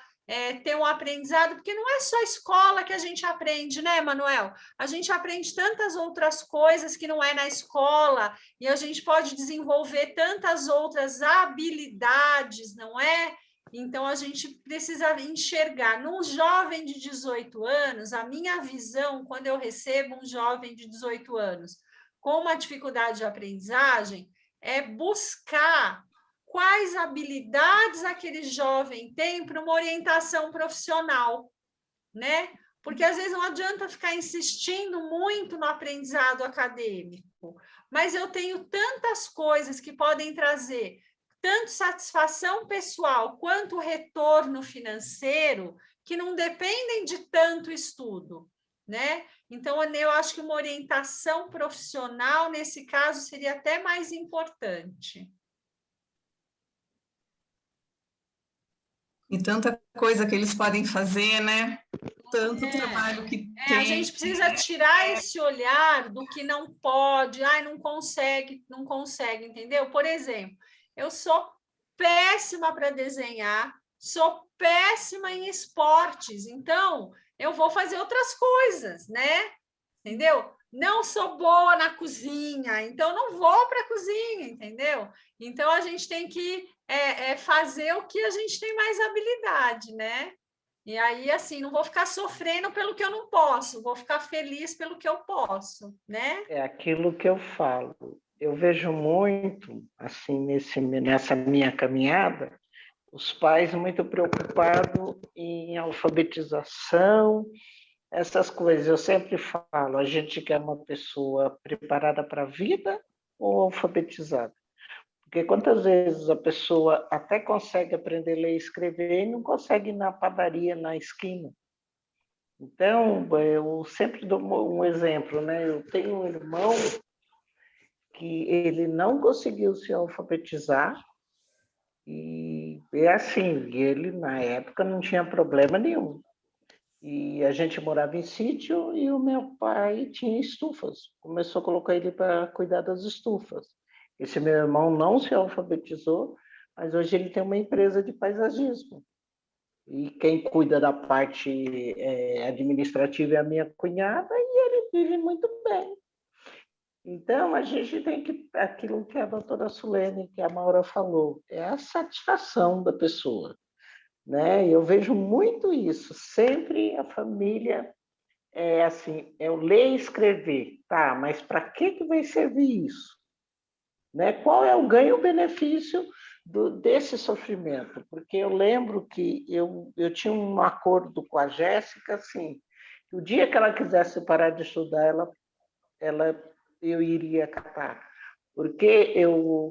ter um aprendizado, porque não é só a escola que a gente aprende, né, Manuel? A gente aprende tantas outras coisas que não é na escola, e a gente pode desenvolver tantas outras habilidades, não é? Então, a gente precisa enxergar. Num jovem de 18 anos, a minha visão, quando eu recebo um jovem de 18 anos com uma dificuldade de aprendizagem, é buscar quais habilidades aquele jovem tem para uma orientação profissional, né? Porque às vezes não adianta ficar insistindo muito no aprendizado acadêmico, mas eu tenho tantas coisas que podem trazer tanto satisfação pessoal quanto retorno financeiro que não dependem de tanto estudo, né? Então, eu acho que uma orientação profissional, nesse caso, seria até mais importante. E tanta coisa que eles podem fazer, né? Tanto trabalho que tem. A gente precisa tirar esse olhar do que não pode, não consegue, entendeu? Por exemplo, eu sou péssima para desenhar, sou péssima em esportes, então eu vou fazer outras coisas, né? Entendeu? Não sou boa na cozinha, então não vou para a cozinha, entendeu? Então a gente tem que fazer o que a gente tem mais habilidade, né? E aí, assim, não vou ficar sofrendo pelo que eu não posso, vou ficar feliz pelo que eu posso, né? É aquilo que eu falo. Eu vejo muito, assim, nessa minha caminhada, os pais muito preocupados em alfabetização essas coisas. Eu sempre falo, a gente quer uma pessoa preparada para a vida ou alfabetizada? Porque quantas vezes a pessoa até consegue aprender a ler e escrever e não consegue ir na padaria, na esquina. Então, eu sempre dou um exemplo, né? Eu tenho um irmão que ele não conseguiu se alfabetizar e é assim, ele na época não tinha problema nenhum. E a gente morava em sítio e o meu pai tinha estufas. Começou a colocar ele para cuidar das estufas. Esse meu irmão não se alfabetizou, mas hoje ele tem uma empresa de paisagismo. E quem cuida da parte administrativa é a minha cunhada e ele vive muito bem. Então, a gente tem que, aquilo que a doutora Sulene, que a Maura falou, é a satisfação da pessoa. Né? Eu vejo muito isso, sempre a família é assim, é o ler e escrever, tá, mas para que vai servir isso? Né? Qual é o ganho e o benefício desse sofrimento? Porque eu lembro que eu tinha um acordo com a Jéssica, assim, que o dia que ela quisesse parar de estudar, eu iria catar. Porque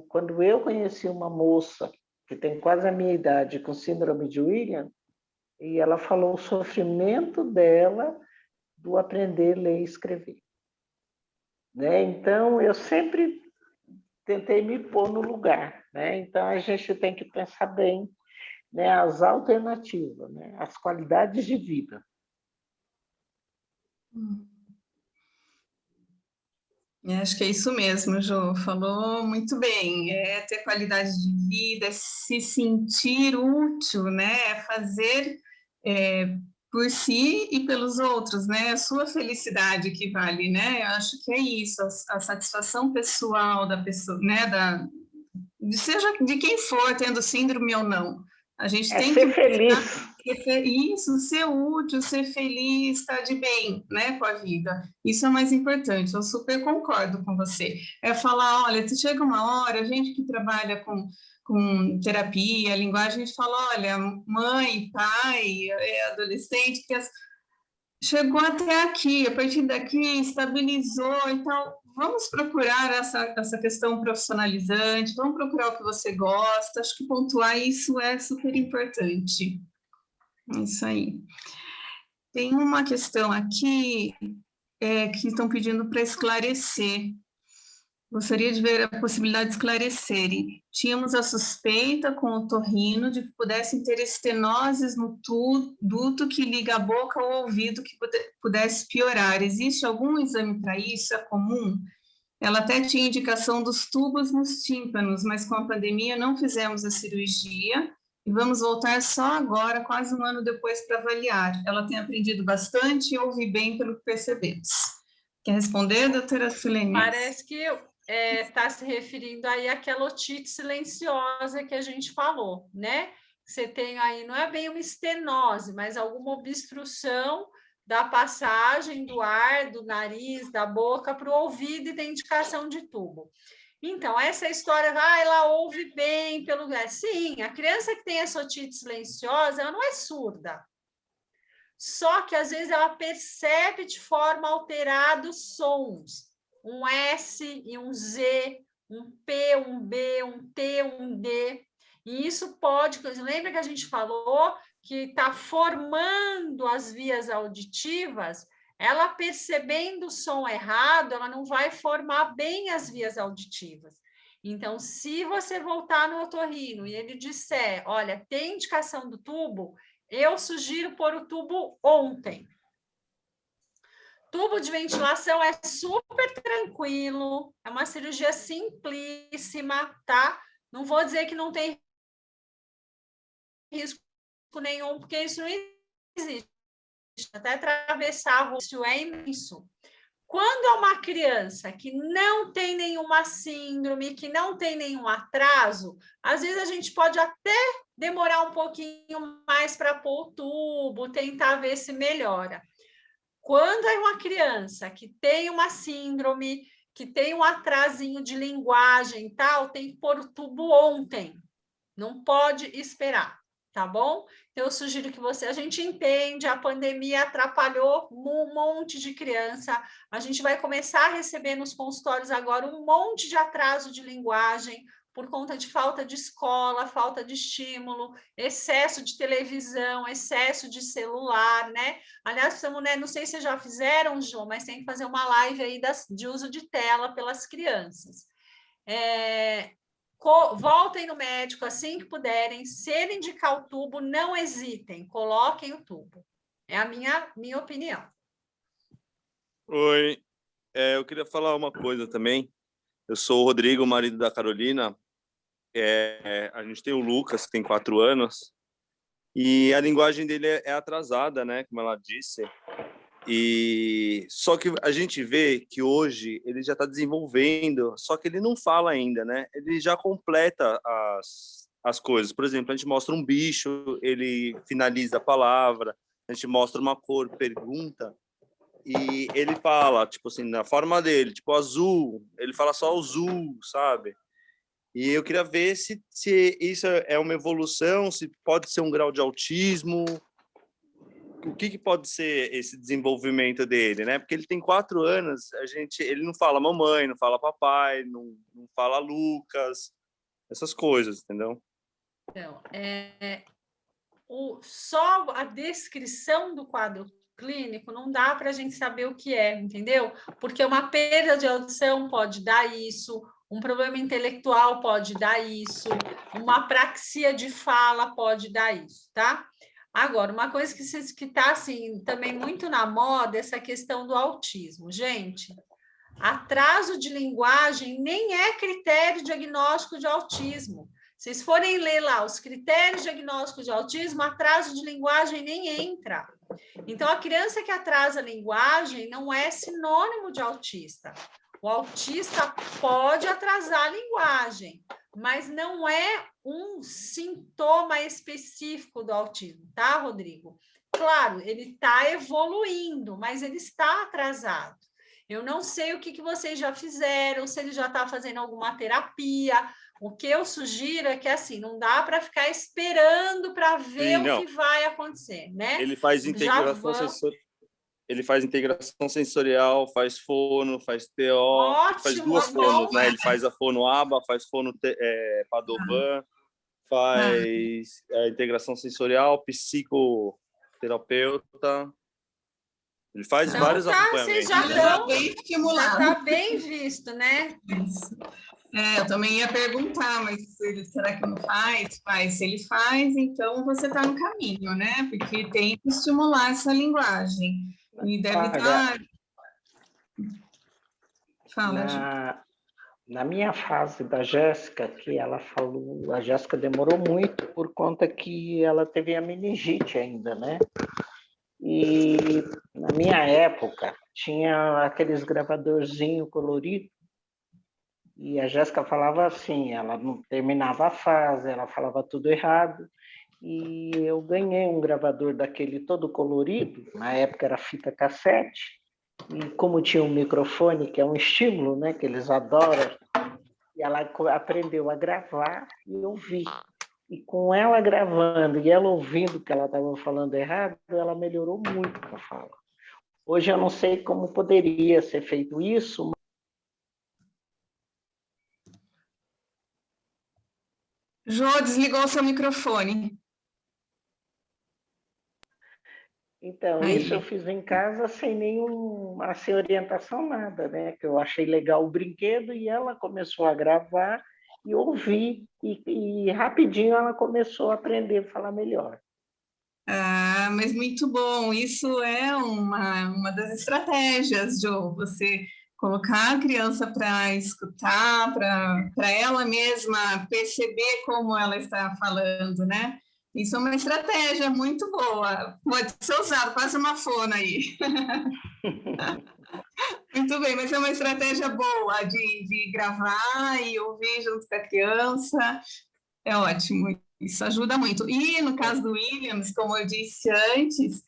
quando eu conheci uma moça que tem quase a minha idade, com síndrome de William, e ela falou o sofrimento dela do aprender a ler e escrever. Né? Então, eu sempre tentei me pôr no lugar. Né? Então, a gente tem que pensar bem, né, as alternativas, né, as qualidades de vida. Acho que é isso mesmo, Jô, falou muito bem, é ter qualidade de vida, se sentir útil, né, fazer por si e pelos outros, né, a sua felicidade que vale, né, eu acho que é isso, a satisfação pessoal da pessoa, né, seja de quem for, tendo síndrome ou não, a gente tem ser que feliz. Isso, ser útil, ser feliz, estar de bem, né, com a vida. Isso é o mais importante, eu super concordo com você. É falar, olha, chega uma hora, a gente que trabalha com terapia, linguagem, a gente fala, olha, mãe, pai, adolescente, chegou até aqui, a partir daqui estabilizou, então vamos procurar essa questão profissionalizante, vamos procurar o que você gosta, acho que pontuar isso é super importante. É isso aí. Tem uma questão aqui que estão pedindo para esclarecer. Gostaria de ver a possibilidade de esclarecerem. Tínhamos a suspeita com o otorrino de que pudessem ter estenoses no duto que liga a boca ao ouvido que pudesse piorar. Existe algum exame para isso? É comum? Ela até tinha indicação dos tubos nos tímpanos, mas com a pandemia não fizemos a cirurgia e vamos voltar só agora, quase um ano depois, para avaliar. Ela tem aprendido bastante e ouve bem pelo que percebemos. Quer responder, doutora Sulene? Parece que está se referindo aí àquela otite silenciosa que a gente falou, né? Você tem aí, não é bem uma estenose, mas alguma obstrução da passagem do ar, do nariz, da boca para o ouvido e da indicação de tubo. Então, essa história, ela ouve bem pelo lugar. Sim, a criança que tem essa otite silenciosa, ela não é surda. Só que, às vezes, ela percebe de forma alterada os sons. Um S e um Z, um P, um B, um T, um D. E isso pode... Lembra que a gente falou que está formando as vias auditivas? Ela percebendo o som errado, ela não vai formar bem as vias auditivas. Então, se você voltar no otorrino e ele disser, olha, tem indicação do tubo, eu sugiro pôr o tubo ontem. Tubo de ventilação é super tranquilo, é uma cirurgia simplíssima, tá? Não vou dizer que não tem risco nenhum, porque isso não existe. Até atravessar a rua, isso é imenso. Quando é uma criança que não tem nenhuma síndrome, que não tem nenhum atraso, às vezes a gente pode até demorar um pouquinho mais para pôr o tubo, tentar ver se melhora. Quando é uma criança que tem uma síndrome, que tem um atrasinho de linguagem e tal, tem que pôr o tubo ontem. Não pode esperar, tá bom? Então, eu sugiro que a gente entende, a pandemia atrapalhou um monte de criança, a gente vai começar a receber nos consultórios agora um monte de atraso de linguagem, por conta de falta de escola, falta de estímulo, excesso de televisão, excesso de celular, né? Aliás, estamos, né, não sei se já fizeram, Jô, mas tem que fazer uma live aí de uso de tela pelas crianças. Voltem no médico assim que puderem. Se ele indicar o tubo, não hesitem, coloquem o tubo. É a minha opinião. Oi, eu queria falar uma coisa também. Eu sou o Rodrigo, marido da Carolina. A gente tem o Lucas, que tem 4 anos, e a linguagem dele é atrasada, né? Como ela disse. E só que a gente vê que hoje ele já está desenvolvendo, só que ele não fala ainda, né? Ele já completa as coisas. Por exemplo, a gente mostra um bicho, ele finaliza a palavra. A gente mostra uma cor, pergunta, e ele fala, tipo assim, na forma dele, tipo azul, ele fala só azul, sabe? E eu queria ver se isso é uma evolução, se pode ser um grau de autismo. O que pode ser esse desenvolvimento dele, né? Porque ele tem 4 anos, ele não fala mamãe, não fala papai, não fala Lucas, essas coisas, entendeu? Então, só a descrição do quadro clínico não dá para a gente saber o que é, entendeu? Porque uma perda de audição pode dar isso, um problema intelectual pode dar isso, uma apraxia de fala pode dar isso, tá? Agora, uma coisa que está assim, também muito na moda, essa questão do autismo. Gente, atraso de linguagem nem é critério diagnóstico de autismo. Vocês forem ler lá os critérios diagnósticos de autismo, atraso de linguagem nem entra. Então, a criança que atrasa a linguagem não é sinônimo de autista. O autista pode atrasar a linguagem, mas não é um sintoma específico do autismo, tá, Rodrigo? Claro, ele está evoluindo, mas ele está atrasado. Eu não sei o que vocês já fizeram, se ele já está fazendo alguma terapia. O que eu sugiro é que, assim, não dá para ficar esperando para ver o que vai acontecer, né? Ele faz integração sensorial. Ele faz integração sensorial, faz fono, faz TO, ótimo, faz 2 fonos, né? Ele faz a fono ABA, faz fono Padovan, faz integração sensorial, psicoterapeuta. Ele faz vários acompanhamentos. Vocês já estão bem estimulados. Já está bem visto, né? Isso. Eu também ia perguntar, mas será que não faz? Se ele faz, então você está no caminho, né? Porque tem que estimular essa linguagem. E deve estar... Fala, na minha fase da Jéssica, que ela falou, a Jéssica demorou muito por conta que ela teve a meningite ainda, né? E na minha época tinha aqueles gravadorzinhos coloridos, e a Jéssica falava assim, ela não terminava a fase, ela falava tudo errado. E eu ganhei um gravador daquele todo colorido, na época era fita cassete, e como tinha um microfone, que é um estímulo, né, que eles adoram, e ela aprendeu a gravar e ouvir. E com ela gravando e ela ouvindo que ela estava falando errado, ela melhorou muito a fala. Hoje eu não sei como poderia ser feito isso. Jô, desligou o seu microfone. Então, isso eu fiz em casa sem orientação, nada, né? Que eu achei legal o brinquedo e ela começou a gravar e ouvir, e rapidinho ela começou a aprender a falar melhor. Mas muito bom, isso é uma das estratégias, Jô, você colocar a criança para escutar, para ela mesma perceber como ela está falando, né? Isso é uma estratégia muito boa. Pode ser usado, faz uma fono aí. Muito bem, mas é uma estratégia boa de gravar e ouvir junto com a criança. É ótimo, isso ajuda muito. E no caso do Williams, como eu disse antes,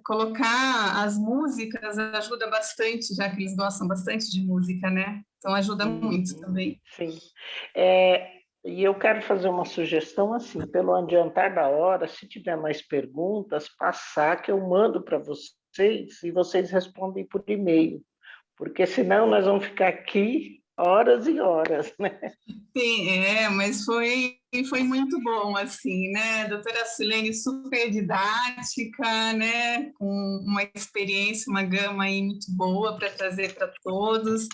colocar as músicas ajuda bastante, já que eles gostam bastante de música, né? Então ajuda muito também. Sim. E eu quero fazer uma sugestão assim, pelo adiantar da hora, se tiver mais perguntas, passar que eu mando para vocês e vocês respondem por e-mail, porque senão nós vamos ficar aqui horas e horas, né? Sim, mas foi muito bom, assim, né? Doutora Silene, super didática, né? Com uma experiência, uma gama aí muito boa para trazer para todos.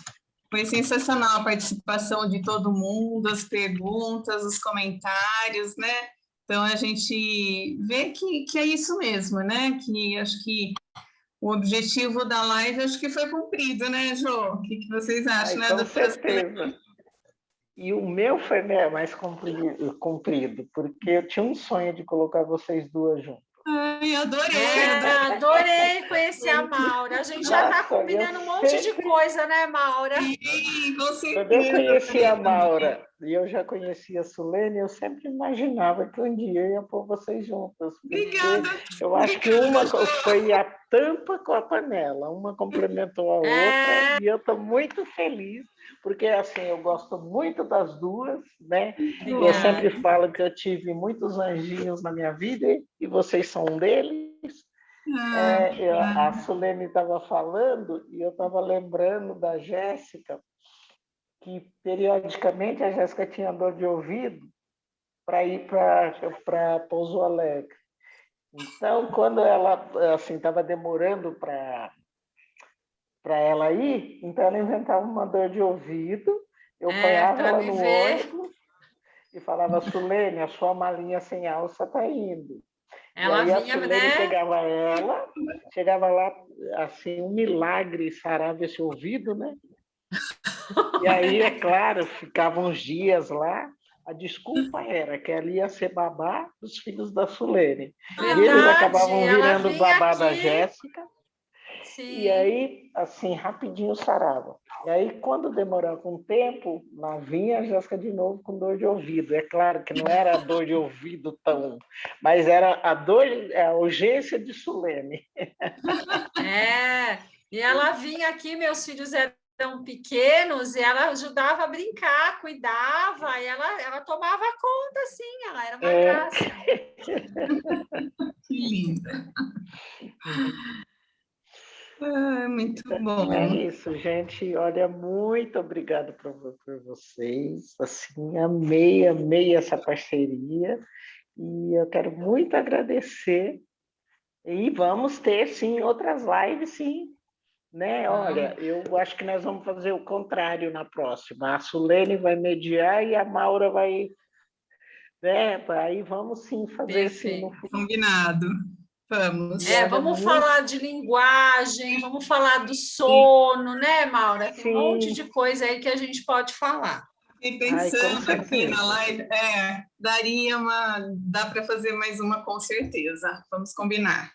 Foi sensacional a participação de todo mundo, as perguntas, os comentários, né? Então, a gente vê que é isso mesmo, né? Que acho que o objetivo da live acho que foi cumprido, né, Jô? O que vocês acham, né, Com doutora certeza. E o meu foi mais comprido, porque eu tinha um sonho de colocar vocês duas juntas. Ai, Adorei conhecer a Maura. A gente já está combinando um monte de coisa, né, Maura? Sim, com certeza. Quando eu conheci a Maura e eu já conhecia a Sulene, eu sempre imaginava que um dia eu ia pôr vocês juntas. Obrigada. Eu acho que uma foi a tampa com a panela, uma complementou a outra, e eu estou muito feliz, porque assim, eu gosto muito das duas, né? Eu sempre falo que eu tive muitos anjinhos na minha vida e vocês são um deles. A Sulene estava falando e eu estava lembrando da Jéssica, que periodicamente a Jéssica tinha dor de ouvido para ir para Pouso Alegre. Então, quando ela assim estava demorando para ela ir, então ela inventava uma dor de ouvido, eu apanhava ela no ônibus e falava: Sulene, a sua malinha sem alça está indo. Ela e aí vinha, a Sulene né? pegava ela, chegava lá, assim, um milagre sarava esse ouvido, né? E aí, é claro, ficavam uns dias lá. A desculpa era que ela ia ser babá dos filhos da Sulene. Verdade, e eles acabavam ela virando babá da aqui. Jéssica. Sim. E aí, assim, rapidinho sarava. E aí, quando demorava um tempo, lá vinha a Jéssica de novo com dor de ouvido. É claro que não era a dor de ouvido tão... Mas era a urgência de Sulene. E ela vinha aqui, meus filhos eram pequenos, e ela ajudava a brincar, cuidava, e ela tomava conta, sim, ela era uma graça. Que linda. Muito bom. É isso, gente. Olha, muito obrigado por vocês. Assim, amei essa parceria. E eu quero muito agradecer. E vamos ter, sim, outras lives, sim. Né? Olha, eu acho que nós vamos fazer o contrário na próxima. A Sulene vai mediar e a Maura vai... Né? Aí vamos, sim, fazer assim no futuro. Combinado. Vamos. Vamos falar de linguagem, vamos falar do sono, né, Maura? Tem um monte de coisa aí que a gente pode falar. E pensando aqui na live, dá para fazer mais uma com certeza. Vamos combinar.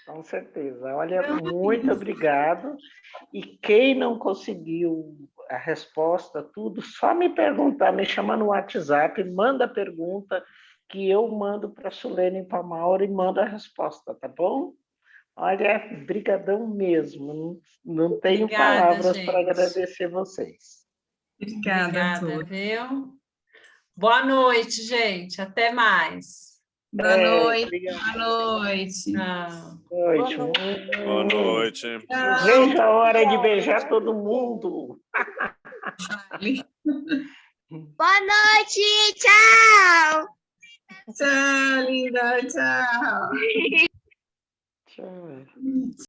Com certeza. Olha, muito obrigado. E quem não conseguiu a resposta, tudo, só me perguntar, me chama no WhatsApp, manda a pergunta, que eu mando para a Sulene e para a Maura e mando a resposta, tá bom? Olha, brigadão mesmo. Não tenho palavras para agradecer vocês. Obrigada, viu? Boa noite, gente. Até mais. Boa noite. Boa noite. Boa noite. Veja a hora de beijar todo mundo. Boa noite. Tchau. Tchau, linda. Tchau. Tchau.